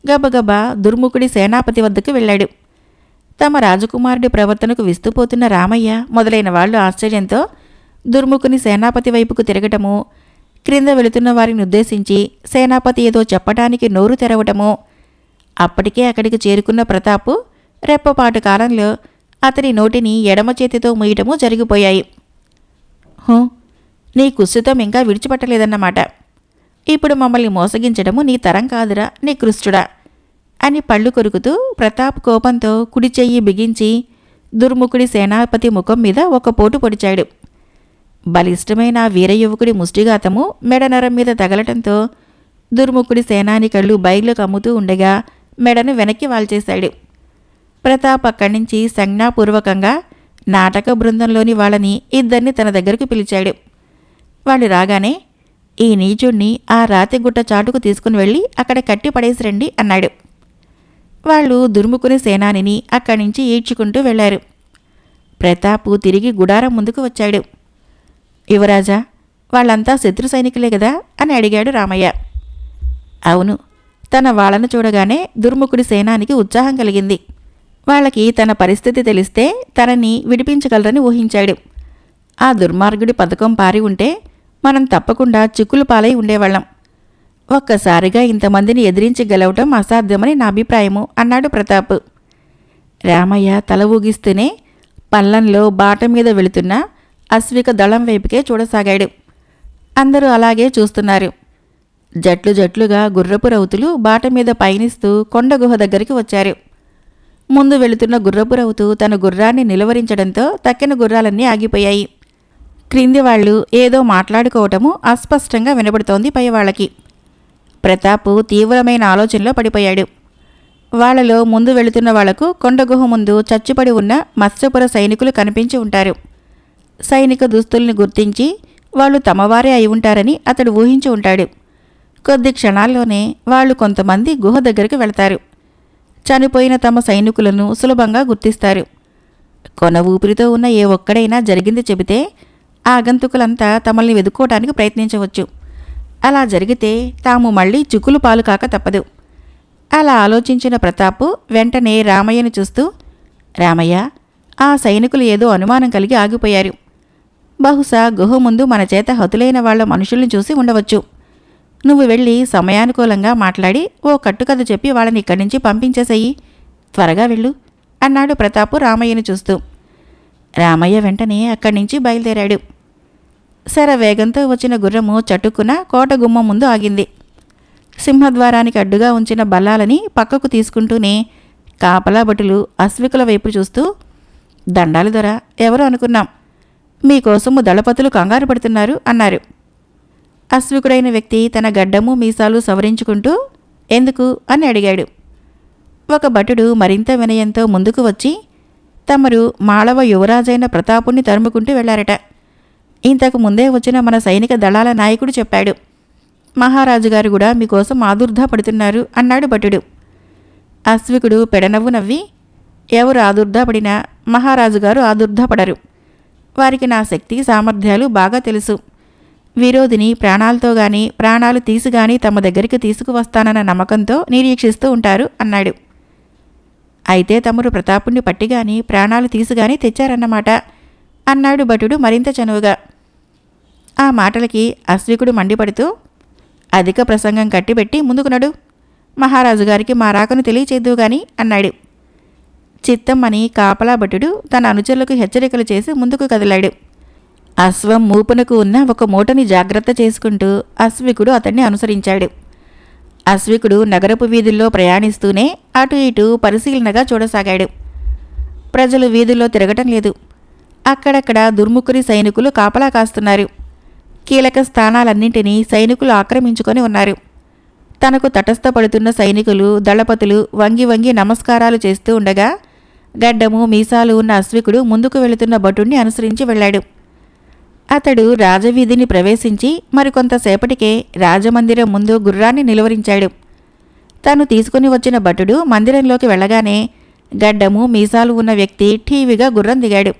గబగబా దుర్ముఖుడి సేనాపతి వద్దకు వెళ్ళాడు. తమ రాజకుమారుడి ప్రవర్తనకు విస్తుపోతున్న రామయ్య మొదలైన వాళ్లు ఆశ్చర్యంతో దుర్ముఖుని సేనాపతి వైపుకు తిరగటము, క్రింద వెళుతున్న వారిని ఉద్దేశించి సేనాపతి ఏదో చెప్పటానికి నోరు తెరవటము, అప్పటికే అక్కడికి చేరుకున్న ప్రతాపు రెప్పపాటు కాలంలో అతని నోటిని ఎడమ చేతితో ముయ్యటము జరిగిపోయాయి. నీ కుస్సుతం ఇంకా విడిచిపెట్టలేదన్నమాట. ఇప్పుడు మమ్మల్ని మోసగించడము నీ తరం కాదురా నీ కృష్టుడా అని పళ్ళు కొరుకుతూ ప్రతాప్ కోపంతో కుడి చెయ్యి బిగించి దుర్ముఖుడి సేనాపతి ముఖం మీద ఒక పోటు పొడిచాడు. బలిష్టమైన వీరయువకుడి ముష్టిఘాతము మెడనరం మీద తగలటంతో దుర్ముఖుడి సేనాని కళ్ళు బయలు కమ్ముతూ ఉండగా మెడను వెనక్కి వాల్చేశాడు. ప్రతాప్ అక్కడి నుంచి సంజ్ఞాపూర్వకంగా నాటక బృందంలోని వాళ్ళని ఇద్దరిని తన దగ్గరకు పిలిచాడు. వాళ్ళు రాగానే, ఈ నీచుణ్ణి ఆ రాతిగుట్ట చాటుకు తీసుకుని వెళ్ళి అక్కడ కట్టి పడేసిరండి అన్నాడు. వాళ్ళు దుర్ముఖుని సేనానిని అక్కడి నుంచి ఈడ్చుకుంటూ వెళ్లారు. ప్రతాపు తిరిగి గుడారం ముందుకు వచ్చాడు. యువరాజా, వాళ్ళంతా శత్రు సైనికులే కదా అని అడిగాడు రామయ్య. అవును. తన వాళ్ళను చూడగానే దుర్ముఖుడి సేనానికి ఉత్సాహం కలిగింది. వాళ్ళకి తన పరిస్థితి తెలిస్తే తనని విడిపించగలరని ఊహించాడు. ఆ దుర్మార్గుడి పథకం పారి ఉంటే మనం తప్పకుండా చిక్కులు పాలై ఉండేవాళ్ళం. ఒక్కసారిగా ఇంతమందిని ఎదిరించి గెలవటం అసాధ్యమని నా అభిప్రాయము అన్నాడు ప్రతాప్. రామయ్య తల ఊగిస్తూనే పల్లంలో బాట మీద వెళుతున్న అశ్విక దళం వైపుకే చూడసాగాడు. అందరూ అలాగే చూస్తున్నారు. జట్లు జట్లుగా గుర్రపు రౌతులు బాట మీద పయనిస్తూ కొండ గుహ దగ్గరికి వచ్చారు. ముందు వెళుతున్న గుర్రపు రౌతు తన గుర్రాన్ని నిలువరించడంతో తక్కిన గుర్రాలన్నీ ఆగిపోయాయి. క్రింది వాళ్ళు ఏదో మాట్లాడుకోవటము అస్పష్టంగా వినబడుతోంది పైవాళ్లకి. ప్రతాపు తీవ్రమైన ఆలోచనలో పడిపోయాడు. వాళ్లలో ముందు వెళుతున్న వాళ్లకు కొండగుహ ముందు చచ్చుపడి ఉన్న మత్స్యపుర సైనికులు కనిపించి ఉంటారు. సైనిక దుస్తుల్ని గుర్తించి వాళ్ళు తమవారే అయి ఉంటారని అతడు ఊహించి ఉంటాడు. కొద్ది క్షణాల్లోనే వాళ్ళు కొంతమంది గుహ దగ్గరికి వెళతారు. చనిపోయిన తమ సైనికులను సులభంగా గుర్తిస్తారు. కొన ఊపిరితో ఉన్న ఏ ఒక్కడైనా జరిగింది చెబితే ఆగంతుకులంతా తమల్ని వెదుక్కోవటానికి ప్రయత్నించవచ్చు. అలా జరిగితే తాము మళ్లీ చిక్కులు పాలు కాక తప్పదు. అలా ఆలోచించిన ప్రతాపు వెంటనే రామయ్యను చూస్తూ, రామయ్య, ఆ సైనికులు ఏదో అనుమానం కలిగి ఆగిపోయారు. బహుశా గుహ ముందు మన చేత హతులైన వాళ్ల మనుషుల్ని చూసి ఉండవచ్చు. నువ్వు వెళ్ళి సమయానుకూలంగా మాట్లాడి ఓ కట్టుకథ చెప్పి వాళ్ళని ఇక్కడి నుంచి పంపించేసేయి. త్వరగా వెళ్ళు అన్నాడు ప్రతాపు రామయ్యను చూస్తూ. రామయ్య వెంటనే అక్కడి నుంచి బయలుదేరాడు. శరవేగంతో వచ్చిన గుర్రము చటుక్కున కోట గుమ్మం ముందు ఆగింది. సింహద్వారానికి అడ్డుగా ఉంచిన బల్లాలని పక్కకు తీసుకుంటూనే కాపలా భటులు అశ్వికుల వైపు చూస్తూ, దండాలు దొర, ఎవరు అనుకున్నాం, మీకోసము దళపతులు కంగారు పడుతున్నారు అన్నారు. అశ్వికుడైన వ్యక్తి తన గడ్డము మీసాలు సవరించుకుంటూ ఎందుకు అని అడిగాడు. ఒక భటుడు మరింత వినయంతో ముందుకు వచ్చి, తమరు మాళవ యువరాజైన ప్రతాపుణ్ణి తరుముకుంటూ వెళ్లారట. ఇంతకు ముందే వచ్చిన మన సైనిక దళాల నాయకుడు చెప్పాడు. మహారాజుగారు కూడా మీకోసం ఆదుర్దాపడుతున్నారు అన్నాడు భటుడు. అశ్వికుడు పెడనవ్వు నవ్వి, ఎవరు ఆదుర్దాపడినా మహారాజుగారు ఆదుర్దాపడరు. వారికి నా శక్తి సామర్థ్యాలు బాగా తెలుసు. విరోధిని ప్రాణాలతో గాని ప్రాణాలు తీసిగాని తమ దగ్గరికి తీసుకువస్తానన్న నమ్మకంతో నిరీక్షిస్తూ ఉంటారు అన్నాడు. అయితే తమరు ప్రతాపుణ్ణి పట్టిగాని ప్రాణాలు తీసిగాని తెచ్చారన్నమాట అన్నాడు భటుడు మరింత చనువుగా. ఆ మాటలకి అశ్వికుడు మండిపడుతూ, అధిక ప్రసంగం కట్టిపెట్టి ముందుకు నడు, మహారాజుగారికి మా రాకను తెలియచేద్దు గాని అన్నాడు. చిత్తమ్మని కాపలా భటుడు తన అనుచరులకు హెచ్చరికలు చేసి ముందుకు కదిలాడు. అశ్వం మూపునకు ఉన్న ఒక మూటని జాగ్రత్త చేసుకుంటూ అశ్వికుడు అతన్ని అనుసరించాడు. అశ్వికుడు నగరపు వీధుల్లో ప్రయాణిస్తూనే అటు ఇటు పరిశీలనగా చూడసాగాడు. ప్రజలు వీధుల్లో తిరగటం లేదు. అక్కడక్కడ దుర్ముఖురి సైనికులు కాపలా కాస్తున్నారు. కీలక స్థానాలన్నింటినీ సైనికులు ఆక్రమించుకొని ఉన్నారు. తనకు తటస్థపడుతున్న సైనికులు దళపతులు వంగి వంగి నమస్కారాలు చేస్తూ ఉండగా గడ్డము మీసాలు ఉన్న అశ్వికుడు ముందుకు వెళుతున్న భటుణ్ణి అనుసరించి వెళ్ళాడు. అతడు రాజవీధిని ప్రవేశించి మరికొంతసేపటికే రాజమందిరం ముందు గుర్రాన్ని నిలువరించాడు. తాను తీసుకుని వచ్చిన భటుడు మందిరంలోకి వెళ్ళగానే గడ్డము మీసాలు ఉన్న వ్యక్తి ఠీవిగా గుర్రం దిగాడు.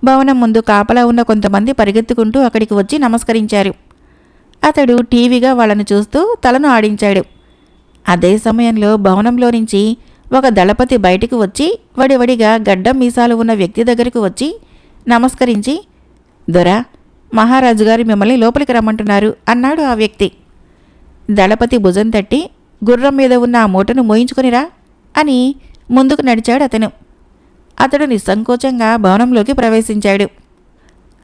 భవనం ముందు కాపలా ఉన్న కొంతమంది పరిగెత్తుకుంటూ అక్కడికి వచ్చి నమస్కరించారు. అతడు టీవీగా వాళ్ళను చూస్తూ తలను ఆడించాడు. అదే సమయంలో భవనంలో నుంచి ఒక దళపతి బయటికి వచ్చి వడివడిగా గడ్డం మీసాలు ఉన్న వ్యక్తి దగ్గరకు వచ్చి నమస్కరించి, దొరా, మహారాజుగారు మిమ్మల్ని లోపలికి రమ్మంటున్నారు అన్నాడు ఆ వ్యక్తి. దళపతి భుజం తట్టి, గుర్రం మీద ఉన్న ఆ మూటను మోయించుకునిరా అని ముందుకు నడిచాడు అతను. అతడు నిస్సంకోచంగా భవనంలోకి ప్రవేశించాడు.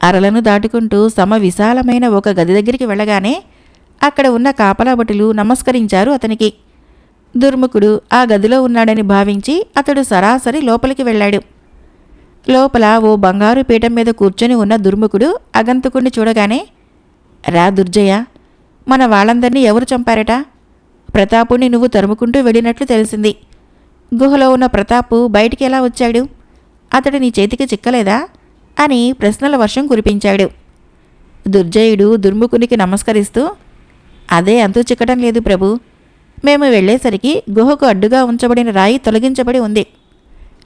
అరలను దాటుకుంటూ విశాలమైన ఒక గది దగ్గరికి వెళ్ళగానే అక్కడ ఉన్న కాపలా భటులు నమస్కరించారు అతనికి. దుర్ముఖుడు ఆ గదిలో ఉన్నాడని భావించి అతడు సరాసరి లోపలికి వెళ్ళాడు. లోపల ఓ బంగారు పీఠం మీద కూర్చొని ఉన్న దుర్ముఖుడు అగంతకుణ్ణి చూడగానే, రా దుర్జయ, మన వాళ్ళందరినీ ఎవరు చంపారట? ప్రతాపుణ్ణి నువ్వు తరుముకుంటూ వెళ్ళినట్లు తెలిసింది. గుహలో ఉన్న ప్రతాపు బయటికి ఎలా వచ్చాడు? అతడు నీ చేతికి చిక్కలేదా అని ప్రశ్నల వర్షం కురిపించాడు. దుర్జయుడు దుర్ముఖునికి నమస్కరిస్తూ, అదే అంతు చిక్కడం లేదు ప్రభు. మేము వెళ్లేసరికి గుహకు అడ్డుగా ఉంచబడిన రాయి తొలగించబడి ఉంది.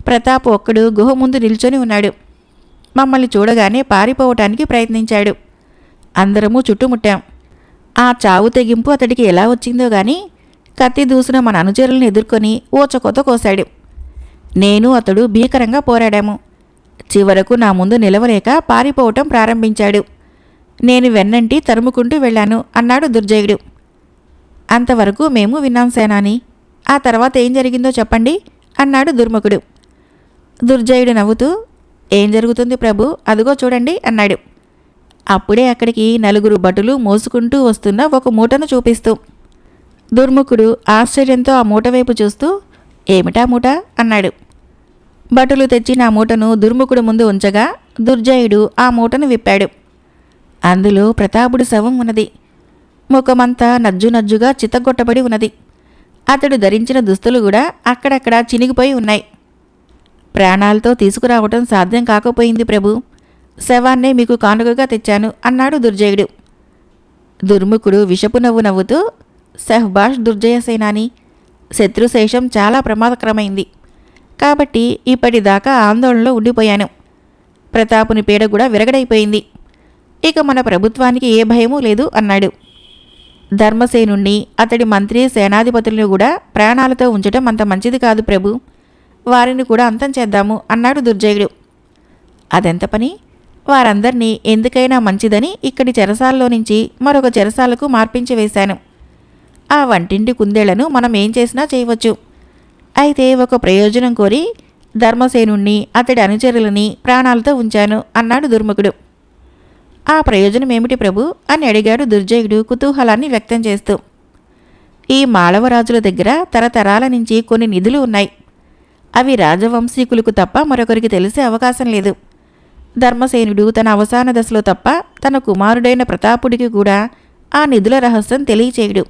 ప్రతాప్ ఒక్కడు గుహ ముందు నిల్చొని ఉన్నాడు. మమ్మల్ని చూడగానే పారిపోవటానికి ప్రయత్నించాడు. అందరము చుట్టుముట్టాం. ఆ చావు తెగింపు అతడికి ఎలా వచ్చిందో గాని కత్తి దూసిన మన అనుచరులను ఎదుర్కొని ఊచకోత కోశాడు. నేను అతడు భీకరంగా పోరాడాము. చివరకు నా ముందు నిలవలేక పారిపోవటం ప్రారంభించాడు. నేను వెన్నంటి తరుముకుంటూ వెళ్ళాను అన్నాడు దుర్జయుడు. అంతవరకు మేము విన్నాం సేనాని. ఆ తర్వాత ఏం జరిగిందో చెప్పండి అన్నాడు దుర్ముఖుడు. దుర్జయుడు నవ్వుతూ, ఏం జరుగుతుంది ప్రభు, అదిగో చూడండి అన్నాడు. అప్పుడే అక్కడికి నలుగురు భటులు మోసుకుంటూ వస్తున్న ఒక మూటను చూపిస్తూ. దుర్ముఖుడు ఆశ్చర్యంతో ఆ మూట వైపు చూస్తూ, ఏమిటా మూట అన్నాడు. భటులు తెచ్చిన ఆ మూటను దుర్ముఖుడు ముందు ఉంచగా దుర్జయుడు ఆ మూటను విప్పాడు. అందులో ప్రతాపుడి శవం ఉన్నది. ముఖమంతా నజ్జునజ్జుగా చితగొట్టబడి ఉన్నది. అతడు ధరించిన దుస్తులు కూడా అక్కడక్కడ చినిగిపోయి ఉన్నాయి. ప్రాణాలతో తీసుకురావటం సాధ్యం కాకపోయింది ప్రభు. శవాన్నే మీకు కానుకగా తెచ్చాను అన్నాడు దుర్జయుడు. దుర్ముఖుడు విషపు నవ్వు నవ్వుతూ, సహ్బాష్ దుర్జయ సేనాని, శత్రుశేషం చాలా ప్రమాదకరమైంది. కాబట్టి ఇప్పటిదాకా ఆందోళనలో ఉండిపోయాను. ప్రతాపుని పీడ కూడా విరగడైపోయింది. ఇక మన ప్రభుత్వానికి ఏ భయమూ లేదు అన్నాడు. ధర్మసేనుణ్ణి, అతడి మంత్రి సేనాధిపతులను కూడా ప్రాణాలతో ఉంచటం అంత మంచిది కాదు ప్రభు. వారిని కూడా అంతం చేద్దాము అన్నాడు దుర్జయుడు. అదెంత పని? వారందర్నీ ఎందుకైనా మంచిదని ఇక్కడి చెరసాల్లో నుంచి మరొక చెరసాలకు మార్పించి వేశాను. ఆ వంటింటి కుందేళ్లను మనం ఏం చేసినా చేయవచ్చు. అయితే ఒక ప్రయోజనం కోరి ధర్మసేనుణ్ణి, అతడి అనుచరులని ప్రాణాలతో ఉంచాను అన్నాడు దుర్ముఖుడు. ఆ ప్రయోజనం ఏమిటి ప్రభు అని అడిగాడు దుర్జయుడు కుతూహలాన్ని వ్యక్తం చేస్తూ. ఈ మాళవరాజుల దగ్గర తరతరాల నుంచి కొన్ని నిధులు ఉన్నాయి. అవి రాజవంశీకులకు తప్ప మరొకరికి తెలిసే అవకాశం లేదు. ధర్మసేనుడు తన అవసాన దశలో తప్ప తన కుమారుడైన ప్రతాపుడికి కూడా ఆ నిధుల రహస్యం తెలియచేయడు.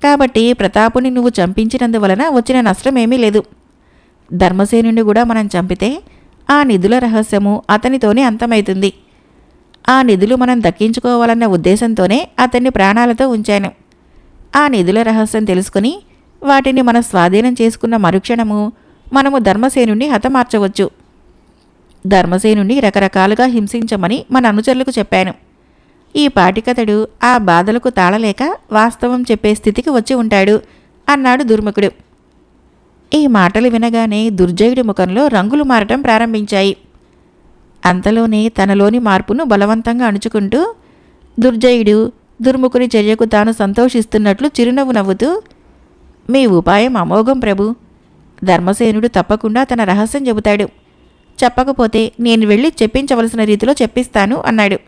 కాబట్టి ప్రతాపుని నువ్వు చంపించినందువలన వచ్చిన నష్టమేమీ లేదు. ధర్మసేనుని కూడా మనం చంపితే ఆ నిధుల రహస్యము అతనితోనే అంతమవుతుంది. ఆ నిధులు మనం దక్కించుకోవాలన్న ఉద్దేశంతోనే అతన్ని ప్రాణాలతో ఉంచాను. ఆ నిధుల రహస్యం తెలుసుకుని వాటిని మన స్వాధీనం చేసుకున్న మరుక్షణము మనము ధర్మసేనుణ్ణి హతమార్చవచ్చు. ధర్మసేనుణ్ణి రకరకాలుగా హింసించమని మన అనుచరులకు చెప్పాను. ఈ పాటికతడు ఆ బాధలకు తాళలేక వాస్తవం చెప్పే స్థితికి వచ్చి ఉంటాడు అన్నాడు దుర్ముఖుడు. ఈ మాటలు వినగానే దుర్జయుడి ముఖంలో రంగులు మారటం ప్రారంభించాయి. అంతలోనే తనలోని మార్పును బలవంతంగా అణుచుకుంటూ దుర్జయుడు దుర్ముఖుని చర్యకు తాను సంతోషిస్తున్నట్లు చిరునవ్వు నవ్వుతూ, మీ ఉపాయం అమోఘం ప్రభు. ధర్మసేనుడు తప్పకుండా తన రహస్యం చెబుతాడు. చెప్పకపోతే నేను వెళ్ళి చెప్పించవలసిన రీతిలో చెప్పిస్తాను అన్నాడు.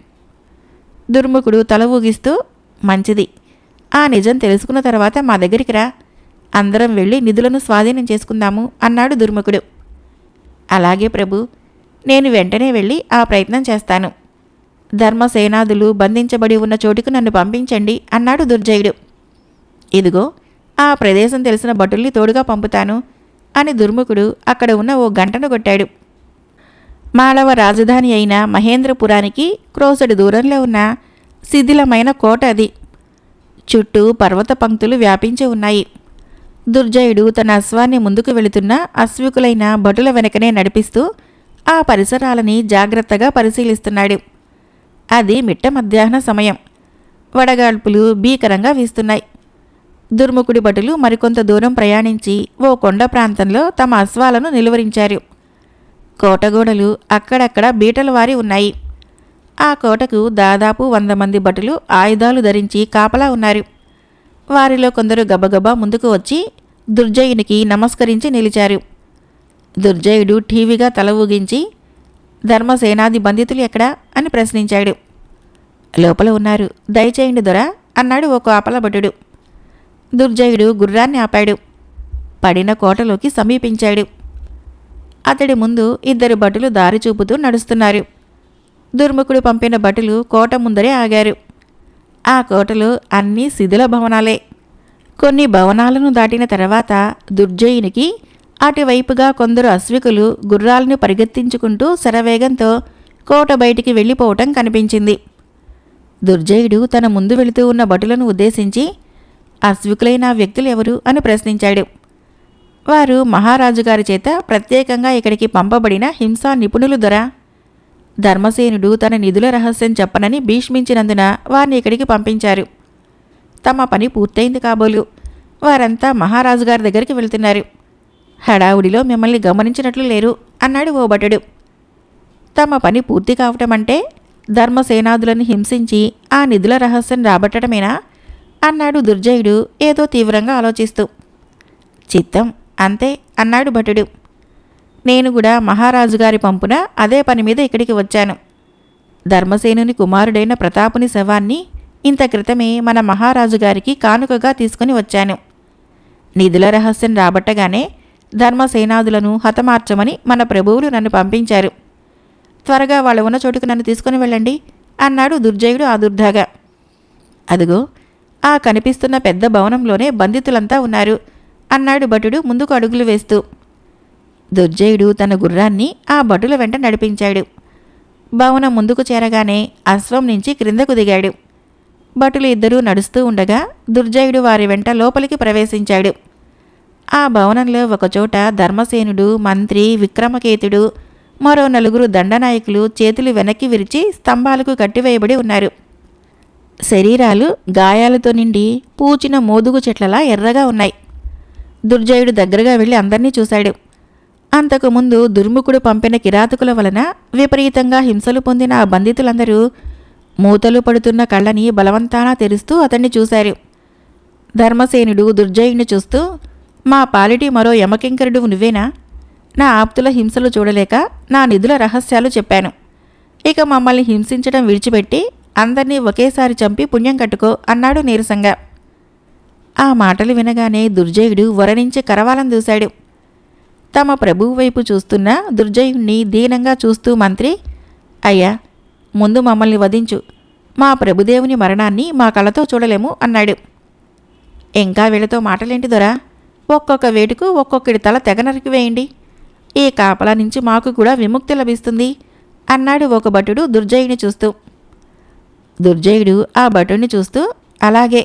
దుర్ముఖుడు తల ఊగిస్తూ, మంచిది. ఆ నిజం తెలుసుకున్న తర్వాత మా దగ్గరికి రా. అందరం వెళ్ళి నిధులను స్వాధీనం చేసుకుందాము అన్నాడు దుర్ముఖుడు. అలాగే ప్రభు, నేను వెంటనే వెళ్ళి ఆ ప్రయత్నం చేస్తాను. ధర్మసేనాదులు బంధించబడి ఉన్న చోటుకు నన్ను పంపించండి అన్నాడు దుర్జయుడు. ఇదిగో ఆ ప్రదేశం తెలిసిన భటుల్ని తోడుగా పంపుతాను అని దుర్ముఖుడు అక్కడ ఉన్న ఓ గంటను కొట్టాడు. మాళవ రాజధాని అయిన మహేంద్రపురానికి క్రోసెడు దూరంలో ఉన్న శిథిలమైన కోట అది. చుట్టూ పర్వత పంక్తులు వ్యాపించి ఉన్నాయి. దుర్జయుడు తన అశ్వాన్ని ముందుకు వెళుతున్న అశ్వికులైన భటుల వెనకనే నడిపిస్తూ ఆ పరిసరాలని జాగ్రత్తగా పరిశీలిస్తున్నాడు. అది మిట్ట మధ్యాహ్న సమయం. వడగాల్పులు భీకరంగా వీస్తున్నాయి. దుర్ముఖుడి భటులు మరికొంత దూరం ప్రయాణించి ఓ కొండ ప్రాంతంలో తమ అశ్వాలను నిలువరించారు. కోటగోడలు అక్కడక్కడ బీటలు వారి ఉన్నాయి. ఆ కోటకు దాదాపు 100 మంది భటులు ఆయుధాలు ధరించి కాపలా ఉన్నారు. వారిలో కొందరు గబగబా ముందుకు వచ్చి దుర్జయునికి నమస్కరించి నిలిచారు. దుర్జయుడు ఠీవిగా తల ఊగించి, ధర్మసేనాది బంధితులు ఎక్కడా అని ప్రశ్నించాడు. లోపల ఉన్నారు, దయచేయండి దొర అన్నాడు ఓ కాపలా భటుడు. దుర్జయుడు గుర్రాన్ని ఆపాడు. పడిన కోటలోకి సమీపించాడు. అతడి ముందు 2 భటులు దారి చూపుతూ నడుస్తున్నారు. దుర్ముఖుడు పంపిన భటులు కోట ముందరే ఆగారు. ఆ కోటలో అన్నీ శిథిల భవనాలే. కొన్ని భవనాలను దాటిన తర్వాత దుర్జయునికి అటువైపుగా కొందరు అశ్వికులు గుర్రాలను పరిగెత్తించుకుంటూ శరవేగంతో కోట బయటికి వెళ్ళిపోవటం కనిపించింది. దుర్జయుడు తన ముందు వెళుతూ ఉన్న భటులను ఉద్దేశించి, అశ్వికులైన వ్యక్తులు ఎవరు అని ప్రశ్నించాడు. వారు మహారాజుగారి చేత ప్రత్యేకంగా ఇక్కడికి పంపబడిన హింసా నిపుణులు దొర. ధర్మసేనుడు తన నిధుల రహస్యం చెప్పనని భీష్మించినందున వారిని ఇక్కడికి పంపించారు. తమ పని పూర్తయింది కాబోలు. వారంతా మహారాజుగారి దగ్గరికి వెళుతున్నారు. హడావుడిలో మిమ్మల్ని గమనించినట్లు లేరు అన్నాడు ఓ భటుడు. తమ పని పూర్తి కావటమంటే ధర్మసేనాదులను హింసించి ఆ నిధుల రహస్యం రాబట్టడమేనా అన్నాడు దుర్జయుడు ఏదో తీవ్రంగా ఆలోచిస్తూ. చిత్తం అంతే అన్నాడు భటుడు. నేను కూడా మహారాజుగారి పంపున అదే పని మీద ఇక్కడికి వచ్చాను. ధర్మసేనుని కుమారుడైన ప్రతాపుని శవాన్ని ఇంత క్రితమే మన మహారాజుగారికి కానుకగా తీసుకుని వచ్చాను. నిధుల రహస్యం రాబట్టగానే ధర్మసేనాదులను హతమార్చమని మన ప్రభువులు నన్ను పంపించారు. త్వరగా వాళ్ళు ఉన్న చోటుకు నన్ను తీసుకుని వెళ్ళండి అన్నాడు దుర్జయుడు ఆదుర్దాగా. అదిగో ఆ కనిపిస్తున్న పెద్ద భవనంలోనే బంధితులంతా ఉన్నారు అన్నాడు భటుడు ముందుకు అడుగులు వేస్తూ. దుర్జయుడు తన గుర్రాన్ని ఆ భటుల వెంట నడిపించాడు. భవనం ముందుకు చేరగానే అశ్వం నుంచి క్రిందకు దిగాడు. భటులు 2 నడుస్తూ ఉండగా దుర్జయుడు వారి వెంట లోపలికి ప్రవేశించాడు. ఆ భవనంలో ఒకచోట ధర్మసేనుడు, మంత్రి విక్రమకేతుడు, మరో 4 దండనాయకులు చేతులు వెనక్కి విరిచి స్తంభాలకు కట్టివేయబడి ఉన్నారు. శరీరాలు గాయాలతో నిండి పూచిన మోదుగు చెట్లలా ఎర్రగా ఉన్నాయి. దుర్జయుడు దగ్గరగా వెళ్ళి అందర్నీ చూశాడు. అంతకుముందు దుర్ముఖుడు పంపిన కిరాతకుల వలన విపరీతంగా హింసలు పొందిన ఆ బంధితులందరూ మూతలు పడుతున్న కళ్ళని బలవంతానా తెరుస్తూ అతన్ని చూశారు. ధర్మసేనుడు దుర్జయుడిని చూస్తూ, మా పాలిటి మరో యమకింకరుడు నువ్వేనా? నా ఆప్తుల హింసలు చూడలేక నా నిధుల రహస్యాలు చెప్పాను. ఇక మమ్మల్ని హింసించడం విడిచిపెట్టి అందర్నీ ఒకేసారి చంపి పుణ్యం కట్టుకో అన్నాడు నీరసంగా. ఆ మాటలు వినగానే దుర్జయుడు వరనించి కరవాలం దూశాడు. తమ ప్రభువు వైపు చూస్తున్న దుర్జయుణ్ణి దీనంగా చూస్తూ మంత్రి, అయ్యా, ముందు మమ్మల్ని వధించు, మా ప్రభుదేవుని మరణాన్ని మా కళ్ళతో చూడలేము అన్నాడు. ఇంకా వీళ్ళతో మాటలేంటి దొరా, ఒక్కొక్క వేటుకు ఒక్కొక్కడి తల తెగ నరికివేయండి, ఈ కాపలా నుంచి మాకు కూడా విముక్తి లభిస్తుంది అన్నాడు ఒక భటుడు దుర్జయుని చూస్తూ. దుర్జయుడు ఆ భటుడిని చూస్తూ, అలాగే,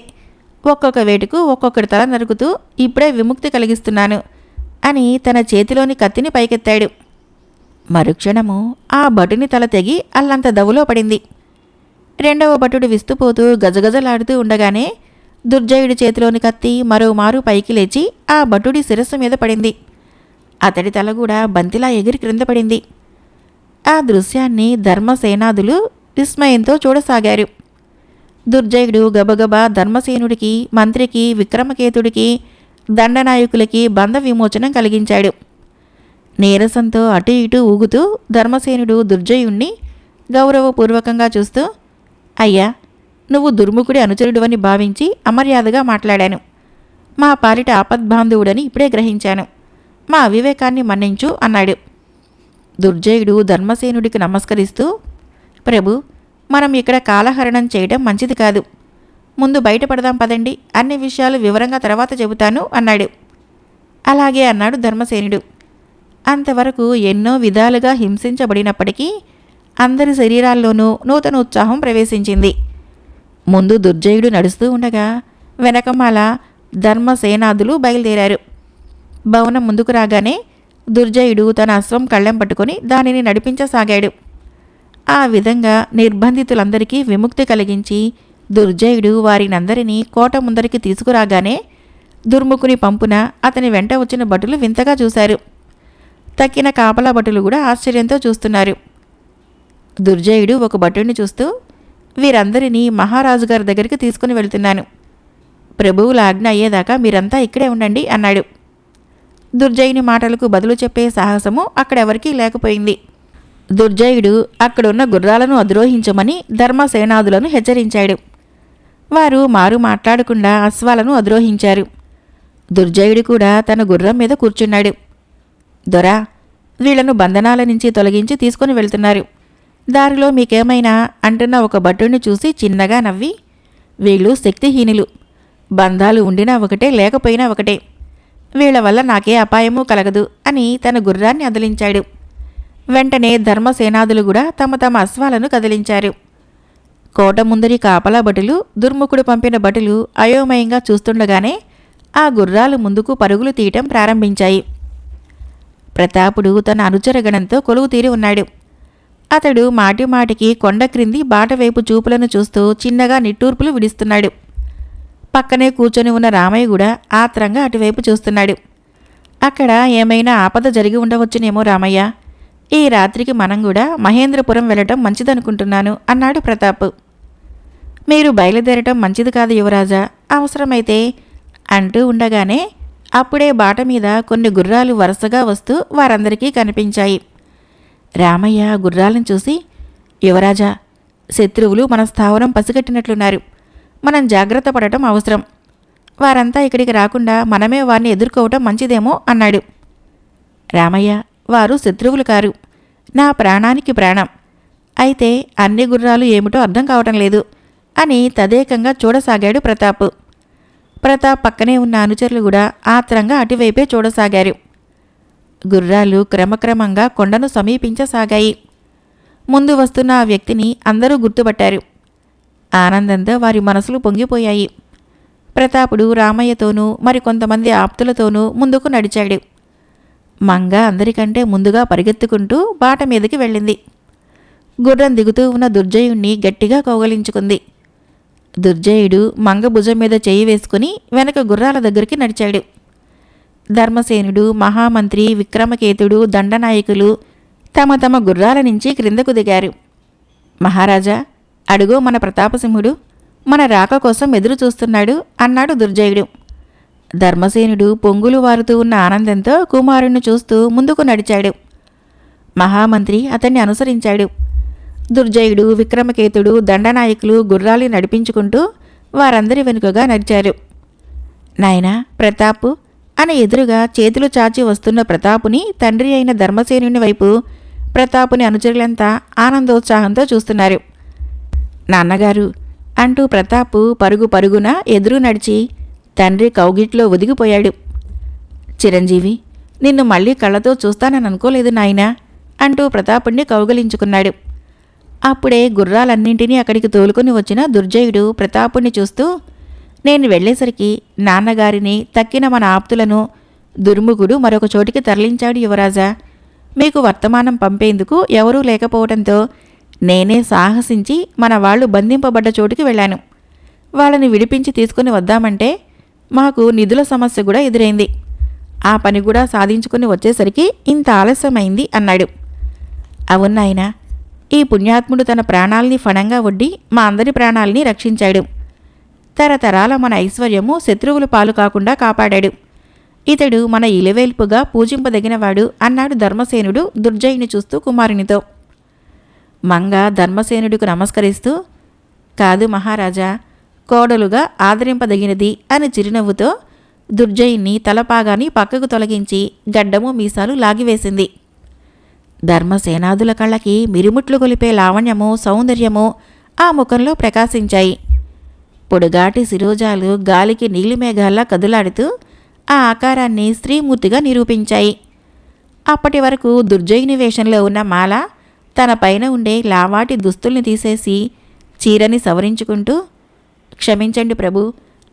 ఒక్కొక్క వేటుకు ఒక్కొక్కడి తల నరుకుతూ ఇప్పుడే విముక్తి కలిగిస్తున్నాను అని తన చేతిలోని కత్తిని పైకెత్తాడు. మరుక్షణము ఆ భటుని తల తెగి అల్లంత దవులో పడింది. రెండవ భటుడు విస్తుపోతూ గజగజలాడుతూ ఉండగానే దుర్జయుడి చేతిలోని కత్తి మరోమారు పైకి లేచి ఆ భటుడి శిరస్సు మీద పడింది. అతడి తల కూడా బంతిలా ఎగిరి క్రింద పడింది. ఆ దృశ్యాన్ని ధర్మసేనాదులు విస్మయంతో చూడసాగారు. దుర్జయుడు గబగబా ధర్మసేనుడికి, మంత్రికి, విక్రమకేతుడికి, దండనాయకులకి బంధ విమోచనం కలిగించాడు. నీరసంతో అటు ఇటు ఊగుతూ ధర్మసేనుడు దుర్జయుణ్ణి గౌరవపూర్వకంగా చూస్తూ, అయ్యా, నువ్వు దుర్ముఖుడి అనుచరుడువని భావించి అమర్యాదగా మాట్లాడాను. మా పాలిట ఆపద్బాంధవుడని ఇప్పుడే గ్రహించాను. మా అవివేకాన్ని మన్నించు అన్నాడు. దుర్జయుడు ధర్మసేనుడికి నమస్కరిస్తూ, ప్రభు, మనం ఇక్కడ కాలహరణం చేయడం మంచిది కాదు. ముందు బయటపడదాం పదండి, అన్ని విషయాలు వివరంగా తర్వాత చెబుతాను అన్నాడు. అలాగే అన్నాడు ధర్మసేనుడు. అంతవరకు ఎన్నో విధాలుగా హింసించబడినప్పటికీ అందరి శరీరాల్లోనూ నూతన ఉత్సాహం ప్రవేశించింది. ముందు దుర్జయుడు నడుస్తూ ఉండగా వెనకమాల ధర్మసేనాదులు బయలుదేరారు. భవనం ముందుకు రాగానే దుర్జయుడు తన అశ్వం కళ్ళెం పట్టుకొని దానిని నడిపించసాగాడు. ఆ విధంగా నిర్బంధితులందరికీ విముక్తి కలిగించి దుర్జయుడు వారినందరినీ కోట ముందరికి తీసుకురాగానే దుర్ముఖుని పంపున అతని వెంట వచ్చిన భటులు వింతగా చూశారు. తక్కిన కాపలా భటులు కూడా ఆశ్చర్యంతో చూస్తున్నారు. దుర్జయుడు ఒక భటుడిని చూస్తూ, వీరందరినీ మహారాజు గారి దగ్గరికి తీసుకుని వెళ్తున్నాను. ప్రభువుల ఆజ్ఞ అయ్యేదాకా మీరంతా ఇక్కడే ఉండండి అన్నాడు. దుర్జయుని మాటలకు బదులు చెప్పే సాహసము అక్కడెవరికీ లేకపోయింది. దుర్జయుడు అక్కడున్న గుర్రాలను అధిరోహించమని ధర్మసేనాదులను హెచ్చరించాడు. వారు మారు మాట్లాడకుండా అశ్వాలను అధిరోహించారు. దుర్జయుడు కూడా తన గుర్రం మీద కూర్చున్నాడు. దొరా, వీళ్లను బంధనాల నుంచి తొలగించి తీసుకుని వెళ్తున్నారు. దారిలో మీకేమైనా అంటున్న ఒక భటుడిని చూసి చిన్నగా నవ్వి, వీళ్ళు శక్తిహీనులు, బంధాలు ఉండినా ఒకటే లేకపోయినా ఒకటే, వీళ్ల వల్ల నాకే అపాయమూ కలగదు అని తన గుర్రాన్ని అదిలించాడు. వెంటనే ధర్మసేనాదులు కూడా తమ తమ అశ్వాలను కదిలించారు. కోట ముందరి కాపలా భటులు దుర్ముఖుడు పంపిన భటులు అయోమయంగా చూస్తుండగానే ఆ గుర్రాలు ముందుకు పరుగులు తీయటం ప్రారంభించాయి. ప్రతాపుడు తన అనుచరగణంతో కొలువు తీరి ఉన్నాడు. అతడు మాటిమాటికి కొండ క్రింది బాటవైపు చూపులను చూస్తూ చిన్నగా నిట్టూర్పులు విడుస్తున్నాడు. పక్కనే కూర్చొని ఉన్న రామయ్య కూడా ఆత్రంగా అటువైపు చూస్తున్నాడు. అక్కడ ఏమైనా ఆపద జరిగి ఉండవచ్చునేమో రామయ్య, ఈ రాత్రికి మనం కూడా మహేంద్రపురం వెళ్ళటం మంచిదనుకుంటున్నాను అన్నాడు ప్రతాప్. మీరు బయలుదేరటం మంచిది కాదు యువరాజా, అవసరమైతే అంటూ ఉండగానే అప్పుడే బాట మీద కొన్ని గుర్రాలు వరుసగా వస్తూ వారందరికీ కనిపించాయి. రామయ్య గుర్రాలను చూసి, యువరాజా, శత్రువులు మన స్థావరం పసిగట్టినట్లున్నారు, మనం జాగ్రత్త పడటం అవసరం. వారంతా ఇక్కడికి రాకుండా మనమే వారిని ఎదుర్కోవటం మంచిదేమో అన్నాడు. రామయ్య, వారు శత్రువులు కారు, నా ప్రాణానికి ప్రాణం. అయితే అన్ని గుర్రాలు ఏమిటో అర్థం కావటం లేదు అని తదేకంగా చూడసాగాడు ప్రతాప్. ప్రతాప్ పక్కనే ఉన్న అనుచరులు కూడా ఆత్రంగా అటువైపే చూడసాగారు. గుర్రాలు క్రమక్రమంగా కొండను సమీపించసాగాయి. ముందు వస్తున్న ఆ వ్యక్తిని అందరూ గుర్తుపట్టారు. ఆనందంతో వారి మనసులు పొంగిపోయాయి. ప్రతాపుడు రామయ్యతోనూ మరికొంతమంది ఆప్తులతోనూ ముందుకు నడిచాడు. మంగ అందరికంటే ముందుగా పరిగెత్తుకుంటూ బాట మీదకి వెళ్ళింది. గుర్రం దిగుతూ ఉన్న దుర్జయుణ్ణి గట్టిగా కౌగలించుకుంది. దుర్జయుడు మంగ భుజం మీద చేయి వేసుకుని వెనక గుర్రాల దగ్గరికి నడిచాడు. ధర్మసేనుడు, మహామంత్రి, విక్రమకేతుడు, దండనాయకులు తమ తమ గుర్రాల నుంచి క్రిందకు దిగారు. మహారాజా, అడుగో మన ప్రతాపసింహుడు మన రాక కోసం ఎదురు చూస్తున్నాడు అన్నాడు దుర్జయుడు. ధర్మసేనుడు పొంగులు వారుతూ ఉన్న ఆనందంతో కుమారుణ్ణి చూస్తూ ముందుకు నడిచాడు. మహామంత్రి అతన్ని అనుసరించాడు. దుర్జయుడు, విక్రమకేతుడు, దండనాయకులు గుర్రాలు నడిపించుకుంటూ వారందరి వెనుకగా నడిచారు. నాయనా ప్రతాప్, అని ఎదురుగా చేతులు చాచి వస్తున్న ప్రతాపుని తండ్రి అయిన ధర్మసేనుని వైపు ప్రతాపుని అనుచరులంతా ఆనందోత్సాహంతో చూస్తున్నారు. నాన్నగారు అంటూ ప్రతాపు పరుగు పరుగున ఎదురు నడిచి తండ్రి కౌగిట్లో ఒదిగిపోయాడు. చిరంజీవి, నిన్ను మళ్ళీ కళ్ళతో చూస్తానని అనుకోలేదు నాయనా అంటూ ప్రతాపుణ్ణి కౌగలించుకున్నాడు. అప్పుడే గుర్రాలన్నింటినీ అక్కడికి తోలుకొని వచ్చిన దుర్జయుడు ప్రతాపుణ్ణి చూస్తూ, నేను వెళ్లేసరికి నాన్నగారిని తక్కిన మన ఆప్తులను దుర్ముఖుడు మరొక చోటికి తరలించాడు యువరాజా. మీకు వర్తమానం పంపేందుకు ఎవరూ లేకపోవడంతో నేనే సాహసించి మన వాళ్ళు బంధింపబడ్డ చోటుకి వెళ్ళాను. వాళ్ళని విడిపించి తీసుకుని వద్దామంటే మాకు నిధుల సమస్య కూడా ఎదురైంది. ఆ పని కూడా సాధించుకుని వచ్చేసరికి ఇంత ఆలస్యమైంది అన్నాడు. అవునాయనా, ఈ పుణ్యాత్ముడు తన ప్రాణాల్ని ఫణంగా ఒడ్డి మా అందరి ప్రాణాల్ని రక్షించాడు. తరతరాల మన ఐశ్వర్యము శత్రువుల పాలు కాకుండా కాపాడాడు. ఇతడు మన ఇలవేల్పుగా పూజింపదగినవాడు అన్నాడు ధర్మసేనుడు దుర్జయుని చూస్తూ కుమారునితో. మంగ ధర్మసేనుడికి నమస్కరిస్తూ, కాదు మహారాజా, కోడలుగా ఆదరింపదగినది అని చిరునవ్వుతో దుర్జయుని తలపాగాని పక్కకు తొలగించి గడ్డము మీసాలు లాగివేసింది. ధర్మసేనాదుల కళ్ళకి మిరుముట్లు గొలిపే లావణ్యము సౌందర్యము ఆ ముఖంలో ప్రకాశించాయి. పొడుగాటి శిరోజాలు గాలికి నీలిమేఘాల్లా కదులాడుతూ ఆ ఆకారాన్ని స్త్రీమూర్తిగా నిరూపించాయి. అప్పటి వరకు దుర్జయుని వేషంలో ఉన్న మాల తన పైన ఉండే లావాటి దుస్తుల్ని తీసేసి చీరని సవరించుకుంటూ, క్షమించండి ప్రభు,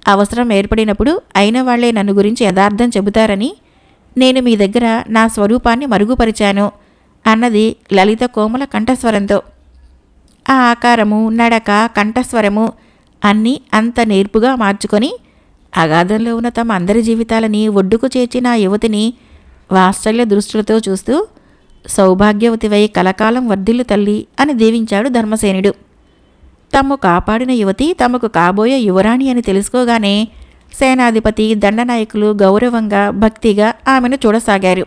అవసరం ఏర్పడినప్పుడు అయిన వాళ్లే నన్ను గురించి యథార్థం చెబుతారని నేను మీ దగ్గర నా స్వరూపాన్ని మరుగుపరిచాను అన్నది లలిత కోమల కంఠస్వరంతో. ఆ ఆకారము, నడక, కంఠస్వరము అన్నీ అంత నేర్పుగా మార్చుకొని అగాధంలో ఉన్న తమ అందరి జీవితాలని ఒడ్డుకు చేర్చిన ఆ యువతిని వాత్సల్య దృష్టిలతో చూస్తూ, సౌభాగ్యవతివై కలకాలం వర్ధిల్లు తల్లి అని దీవించాడు ధర్మసేనుడు. తమ్ము కాపాడిన యువతి తమకు కాబోయే యువరాణి అని తెలుసుకోగానే సేనాధిపతి, దండనాయకులు గౌరవంగా భక్తిగా ఆమెను చూడసాగారు.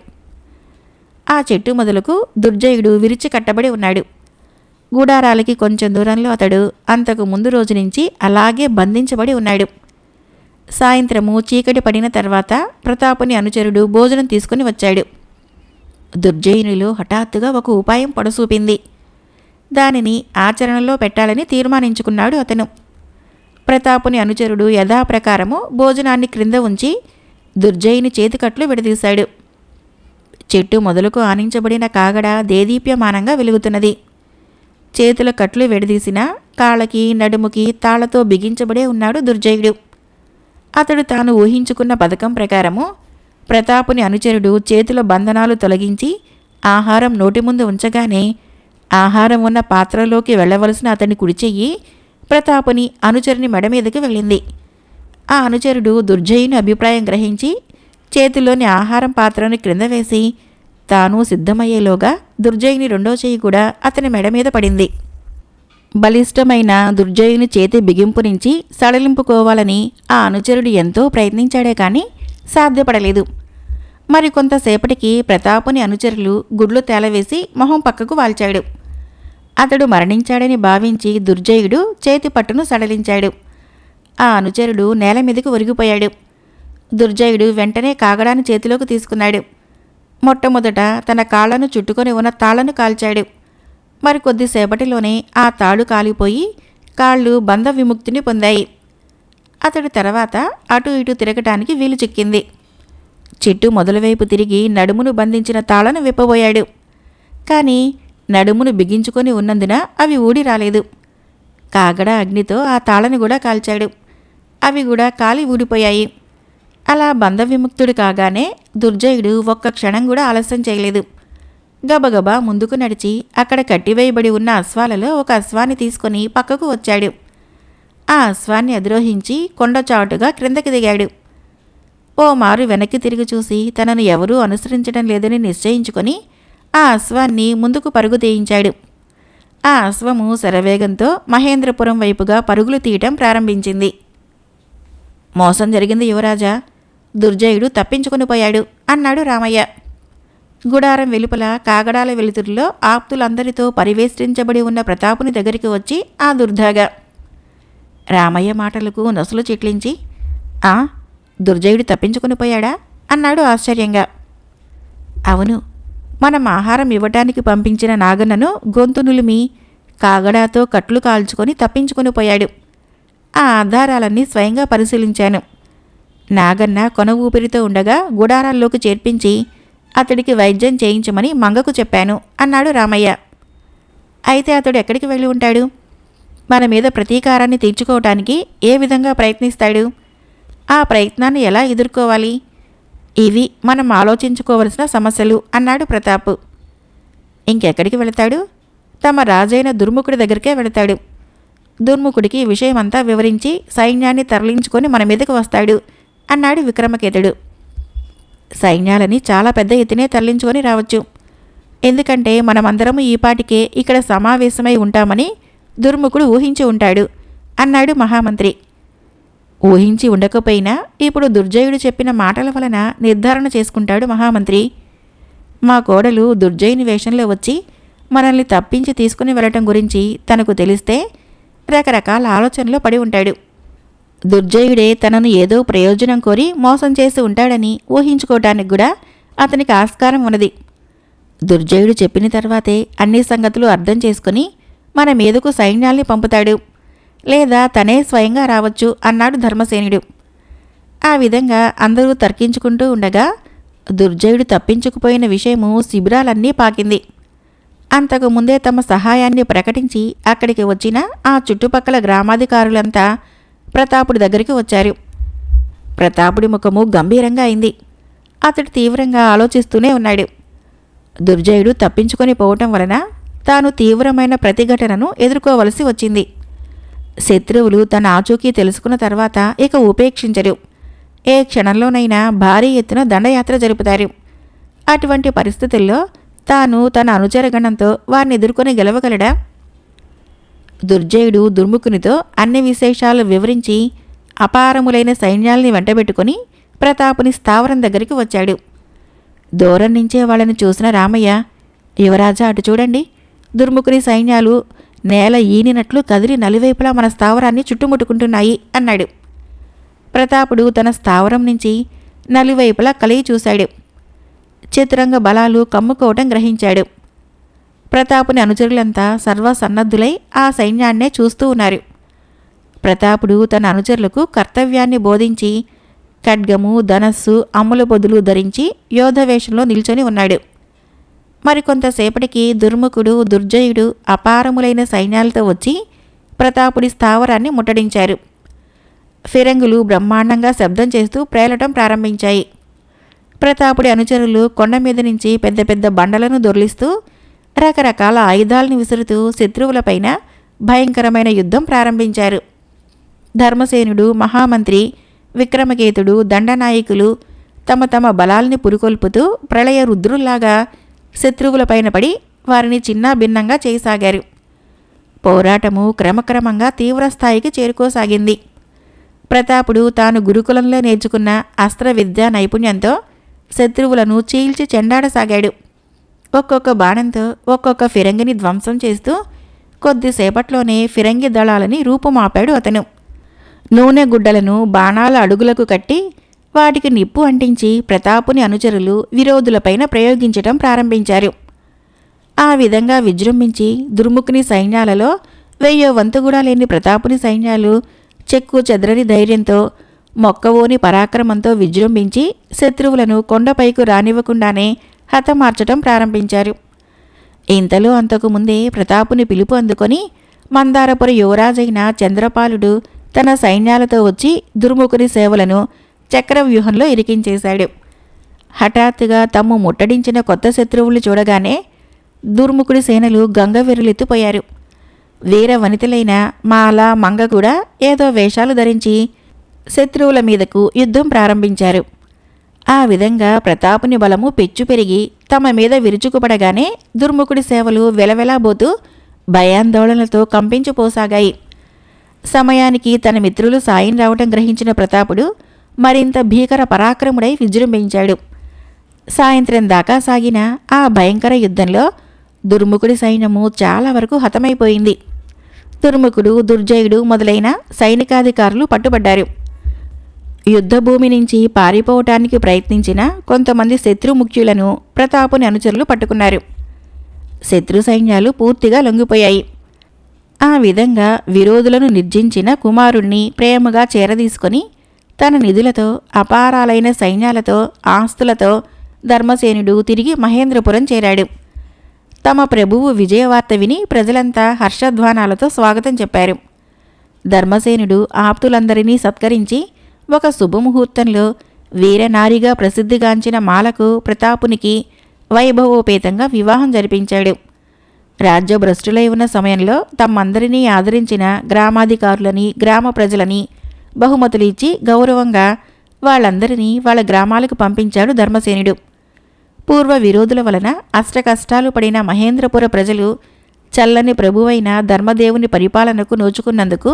ఆ చెట్టు మొదలకు దుర్జయుడు విరిచి కట్టబడి ఉన్నాడు. గూడారాలకి కొంచెం దూరంలో అతడు అంతకు ముందు రోజు నుంచి అలాగే బంధించబడి ఉన్నాడు. సాయంత్రము చీకటి పడిన తర్వాత ప్రతాపుని అనుచరుడు భోజనం తీసుకుని వచ్చాడు. దుర్జయునిలో హఠాత్తుగా ఒక ఉపాయం పొడసూపింది. దానిని ఆచరణలో పెట్టాలని తీర్మానించుకున్నాడు అతను. ప్రతాపుని అనుచరుడు యథాప్రకారము భోజనాన్ని క్రింద ఉంచి దుర్జయుని చేతికట్లు విడదీశాడు. చెట్టు మొదలుకు ఆనించబడిన కాగడ దేదీప్యమానంగా వెలుగుతున్నది. చేతుల కట్లు విడదీసిన కాళ్ళకి నడుముకి తాళ్లతో బిగించబడే ఉన్నాడు దుర్జయుడు. అతడు తాను ఊహించుకున్న పథకం ప్రకారము ప్రతాపుని అనుచరుడు చేతుల బంధనాలు తొలగించి ఆహారం నోటి ముందు ఉంచగానే ఆహారం ఉన్న పాత్రలోకి వెళ్లవలసిన అతని కుడిచెయ్యి ప్రతాపుని అనుచరుని మెడ మీదకి వెళ్ళింది. ఆ అనుచరుడు దుర్జయుని అభిప్రాయం గ్రహించి చేతిలోని ఆహారం పాత్రను క్రింద వేసి తాను సిద్ధమయ్యేలోగా దుర్జయుని రెండో చెయ్యి కూడా అతని మెడ మీద పడింది. బలిష్టమైన దుర్జయుని చేతి బిగింపు నుంచి సడలింపుకోవాలని ఆ అనుచరుడు ఎంతో ప్రయత్నించాడే కానీ సాధ్యపడలేదు. మరికొంతసేపటికి ప్రతాపుని అనుచరులు గుడ్లు తేలవేసి మొహం పక్కకు వాల్చాడు. అతడు మరణించాడని భావించి దుర్జయుడు చేతి పట్టును సడలించాడు. ఆ అనుచరుడు నేల మీదకు ఒరిగిపోయాడు. దుర్జయుడు వెంటనే కాగడాన్ని చేతిలోకి తీసుకున్నాడు. మొట్టమొదట తన కాళ్లను చుట్టుకొని ఉన్న తాళ్లను కాల్చాడు. మరికొద్దిసేపటిలోనే ఆ తాడు కాలిపోయి కాళ్ళు బంధ విముక్తిని పొందాయి. అతడి తర్వాత అటు ఇటు తిరగటానికి వీలు చిక్కింది. చెట్టు మొదలువైపు తిరిగి నడుమును బంధించిన తాళ్లను విప్పబోయాడు. కానీ నడుమును బిగించుకొని ఉన్నందున అవి ఊడి రాలేదు. కాగడ అగ్నితో ఆ తాళను కూడా కాల్చాడు. అవి కూడా కాలి ఊడిపోయాయి. అలా బంధ విముక్తుడు కాగానే దుర్జయుడు ఒక్క క్షణం కూడా ఆలస్యం చేయలేదు. గబగబా ముందుకు నడిచి అక్కడ కట్టివేయబడి ఉన్న అశ్వాలలో ఒక అశ్వాన్ని తీసుకొని పక్కకు వచ్చాడు. ఆ అశ్వాన్ని అధిరోహించి కొండచాటుగా క్రిందకి దిగాడు. ఓ మారు వెనక్కి తిరిగి చూసి తనను ఎవరూ అనుసరించడం లేదని నిశ్చయించుకొని ఆ అశ్వాన్ని ముందుకు పరుగు తీయించాడు. ఆ అశ్వము శరవేగంతో మహేంద్రపురం వైపుగా పరుగులు తీయటం ప్రారంభించింది. మోసం జరిగింది యువరాజా, దుర్జయుడు తప్పించుకుని పోయాడు అన్నాడు రామయ్య. గుడారం వెలుపల కాగడాల వెలుతురులో ఆప్తులందరితో పరివేష్టించబడి ఉన్న ప్రతాపుని దగ్గరికి వచ్చి ఆ దుర్ధాగా. రామయ్య మాటలకు నొసలు చిట్లించి, దుర్జయుడు తప్పించుకుని పోయాడా అన్నాడు ఆశ్చర్యంగా. అవును, మనం ఆహారం ఇవ్వటానికి పంపించిన నాగన్నను గొంతు నులిమి కాగడాతో కట్లు కాల్చుకొని తప్పించుకొని పోయాడు. ఆ ఆధారాలన్నీ స్వయంగా పరిశీలించాను. నాగన్న కొన ఊపిరితో ఉండగా గుడారాల్లోకి చేర్పించి అతడికి వైద్యం చేయించమని మంగకు చెప్పాను అన్నాడు రామయ్య. అయితే అతడు ఎక్కడికి వెళ్ళి ఉంటాడు? మన మీద ప్రతీకారాన్ని తీర్చుకోవటానికి ఏ విధంగా ప్రయత్నిస్తాడు? ఆ ప్రయత్నాన్ని ఎలా ఎదుర్కోవాలి? ఇవి మనం ఆలోచించుకోవలసిన సమస్యలు అన్నాడు ప్రతాప్. ఇంకెక్కడికి వెళతాడు? తమ రాజైన దుర్ముఖుడి దగ్గరికే వెళతాడు. దుర్ముఖుడికి ఈ విషయమంతా వివరించి సైన్యాన్ని తరలించుకొని మన మీదకి వస్తాడు అన్నాడు విక్రమకేతుడు. సైన్యాలని చాలా పెద్ద ఎత్తునే తరలించుకొని రావచ్చు. ఎందుకంటే మనమందరము ఈపాటికే ఇక్కడ సమావేశమై ఉంటామని దుర్ముఖుడు ఊహించి ఉంటాడు అన్నాడు మహామంత్రి. ఊహించి ఉండకపోయినా ఇప్పుడు దుర్జయుడు చెప్పిన మాటల వలన నిర్ధారణ చేసుకుంటాడు మహామంత్రి. మా కోడలు దుర్జయుని వేషంలో వచ్చి మనల్ని తప్పించి తీసుకుని వెళ్ళటం గురించి తనకు తెలిస్తే రకరకాల ఆలోచనలో పడి ఉంటాడు. దుర్జయుడే తనను ఏదో ప్రయోజనం కోరి మోసం చేసి ఉంటాడని ఊహించుకోవటానికి కూడా అతనికి ఆస్కారం ఉన్నది. దుర్జయుడు చెప్పిన తర్వాతే అన్ని సంగతులు అర్థం చేసుకుని మన మీదకు సైన్యాల్ని పంపుతాడు, లేదా తనే స్వయంగా రావచ్చు అన్నాడు ధర్మసేనుడు. ఆ విధంగా అందరూ తర్కించుకుంటూ ఉండగా దుర్జయుడు తప్పించుకుపోయిన విషయము శిబిరాలన్నీ పాకింది. అంతకుముందే తమ సహాయాన్ని ప్రకటించి అక్కడికి వచ్చిన ఆ చుట్టుపక్కల గ్రామాధికారులంతా ప్రతాపుడి దగ్గరికి వచ్చారు. ప్రతాపుడి ముఖము గంభీరంగా అయింది. అతడు తీవ్రంగా ఆలోచిస్తూనే ఉన్నాడు. దుర్జయుడు తప్పించుకొని పోవటం వలన తాను తీవ్రమైన ప్రతిఘటనను ఎదుర్కోవలసి వచ్చింది. శత్రువులు తన ఆచూకీ తెలుసుకున్న తర్వాత ఇక ఉపేక్షించరు. ఏ క్షణంలోనైనా భారీ ఎత్తున దండయాత్ర జరుపుతారు. అటువంటి పరిస్థితుల్లో తాను తన అనుచరగణంతో వారిని ఎదుర్కొని గెలవగలడా? దుర్జయుడు దుర్ముఖునితో అన్ని విశేషాలు వివరించి అపారములైన సైన్యాల్ని వెంటబెట్టుకుని ప్రతాపుని స్థావరం దగ్గరికి వచ్చాడు. దూరం నుంచే వాళ్ళని చూసిన రామయ్య, యువరాజా అటు చూడండి, దుర్ముఖుని సైన్యాలు నేల ఈనినట్లు కదిలి నలువైపులా మన స్థావరాన్ని చుట్టుముట్టుకుంటున్నాయి అన్నాడు. ప్రతాపుడు తన స్థావరం నుంచి నలువైపులా కలిగి చూశాడు. చతురంగ బలాలు కమ్ముకోవటం గ్రహించాడు. ప్రతాపుని అనుచరులంతా సర్వసన్నద్ధులై ఆ సైన్యాన్నే చూస్తూ ఉన్నారు. ప్రతాపుడు తన అనుచరులకు కర్తవ్యాన్ని బోధించి ఖడ్గము, ధనస్సు, అమ్ముల పొదులు ధరించి యోధవేషంలో నిల్చొని ఉన్నాడు. మరికొంతసేపటికి దుర్ముఖుడు, దుర్జయుడు అపారములైన సైన్యాలతో వచ్చి ప్రతాపుడి స్థావరాన్ని ముట్టడించారు. ఫిరంగులు బ్రహ్మాండంగా శబ్దం చేస్తూ ప్రేలటం ప్రారంభించాయి. ప్రతాపుడి అనుచరులు కొండ మీద నుంచి పెద్ద పెద్ద బండలను దొర్లిస్తూ రకరకాల ఆయుధాలను విసురుతూ శత్రువులపైన భయంకరమైన యుద్ధం ప్రారంభించారు. ధర్మసేనుడు, మహామంత్రి, విక్రమకేతుడు, దండనాయకులు తమ తమ బలాల్ని పురుకొల్పుతూ ప్రళయ రుద్రుల్లాగా శత్రువులపైన పడి వారిని చిన్నా భిన్నంగా చేయసాగారు. పోరాటము క్రమక్రమంగా తీవ్రస్థాయికి చేరుకోసాగింది. ప్రతాపుడు తాను గురుకులంలో నేర్చుకున్న అస్త్ర విద్యా నైపుణ్యంతో శత్రువులను చీల్చి చెండాడసాగాడు. ఒక్కొక్క బాణంతో ఒక్కొక్క ఫిరంగిని ధ్వంసం చేస్తూ కొద్దిసేపట్లోనే ఫిరంగి దళాలని రూపుమాపాడు అతను. నూనె గుడ్డలను బాణాల అడుగులకు కట్టి వాటికి నిప్పు అంటించి ప్రతాపుని అనుచరులు విరోధులపైన ప్రయోగించటం ప్రారంభించారు. ఆ విధంగా విజృంభించి దుర్ముఖుని సైన్యాలలో 1000 వంతు కూడా లేని ప్రతాపుని సైన్యాలు చెక్కు చెదరని ధైర్యంతో మొక్కవోని పరాక్రమంతో విజృంభించి శత్రువులను కొండపైకు రానివ్వకుండానే హతమార్చటం ప్రారంభించారు. ఇంతలో అంతకుముందే ప్రతాపుని పిలుపు అందుకొని మందారపుర యువరాజైన చంద్రపాలుడు తన సైన్యాలతో వచ్చి దుర్ముఖుని సేవలను చక్రవ్యూహంలో ఇరికించేశాడు. హఠాత్తుగా తమ్ము ముట్టడించిన కొత్త శత్రువులు చూడగానే దుర్ముఖుడి సేనలు గంగవెర్రెలెత్తిపోయారు. వీర వనితలైన మాల, మంగ కూడా ఏదో వేషాలు ధరించి శత్రువుల మీదకు యుద్ధం ప్రారంభించారు. ఆ విధంగా ప్రతాపుని బలము పెచ్చు పెరిగి తమ మీద విరుచుకుపడగానే దుర్ముఖుడి సేవలు వెలవెలాబోతూ భయాందోళనలతో కంపించిపోసాగాయి. సమయానికి తన మిత్రులు సాయం రావటం గ్రహించిన ప్రతాపుడు మరింత భీకర పరాక్రముడై విజృంభించాడు. సాయంత్రం దాకా సాగిన ఆ భయంకర యుద్ధంలో దుర్ముఖుడి సైన్యము చాలా వరకు హతమైపోయింది. దుర్ముఖుడు, దుర్జయుడు మొదలైన సైనికాధికారులు పట్టుబడ్డారు. యుద్ధభూమి నుంచి పారిపోవటానికి ప్రయత్నించిన కొంతమంది శత్రుముఖ్యులను ప్రతాపుని అనుచరులు పట్టుకున్నారు. శత్రు సైన్యాలు పూర్తిగా లొంగిపోయాయి. ఆ విధంగా విరోధులను నిర్జించిన కుమారుణ్ణి ప్రేమగా చేరదీసుకొని తన నిధులతో, అపారాలైన సైన్యాలతో, ఆస్తులతో ధర్మసేనుడు తిరిగి మహేంద్రపురం చేరాడు. తమ ప్రభువు విజయవార్త విని ప్రజలంతా హర్షధ్వానాలతో స్వాగతం చెప్పారు. ధర్మసేనుడు ఆప్తులందరినీ సత్కరించి ఒక శుభముహూర్తంలో వీరనారిగా ప్రసిద్ధిగాంచిన మాలకు ప్రతాపునికి వైభవోపేతంగా వివాహం జరిపించాడు. రాజ్యభ్రష్టులై ఉన్న సమయంలో తమ్మందరినీ ఆదరించిన గ్రామాధికారులని, గ్రామ ప్రజలని బహుమతులు ఇచ్చి గౌరవంగా వాళ్ళందరినీ వాళ్ళ గ్రామాలకు పంపించాడు ధర్మసేనుడు. పూర్వ విరోధుల వలన అష్టకష్టాలు పడిన మహేంద్రపుర ప్రజలు చల్లని ప్రభువైన ధర్మదేవుని పరిపాలనకు నోచుకున్నందుకు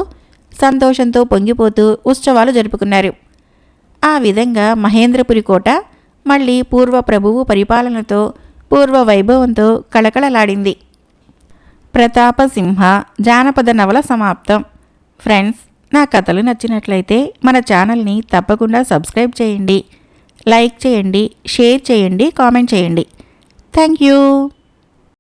సంతోషంతో పొంగిపోతూ ఉత్సవాలు జరుపుకున్నారు. ఆ విధంగా మహేంద్రపురి కోట మళ్ళీ పూర్వ ప్రభువు పరిపాలనతో, పూర్వ వైభవంతో కళకళలాడింది. ప్రతాపసింహ జానపద నవల సమాప్తం. ఫ్రెండ్స్, నా కథలు నచ్చినట్లయితే మన ఛానల్ని తప్పకుండా సబ్స్క్రైబ్ చేయండి, లైక్ చేయండి, షేర్ చేయండి, కామెంట్ చేయండి. Thank you.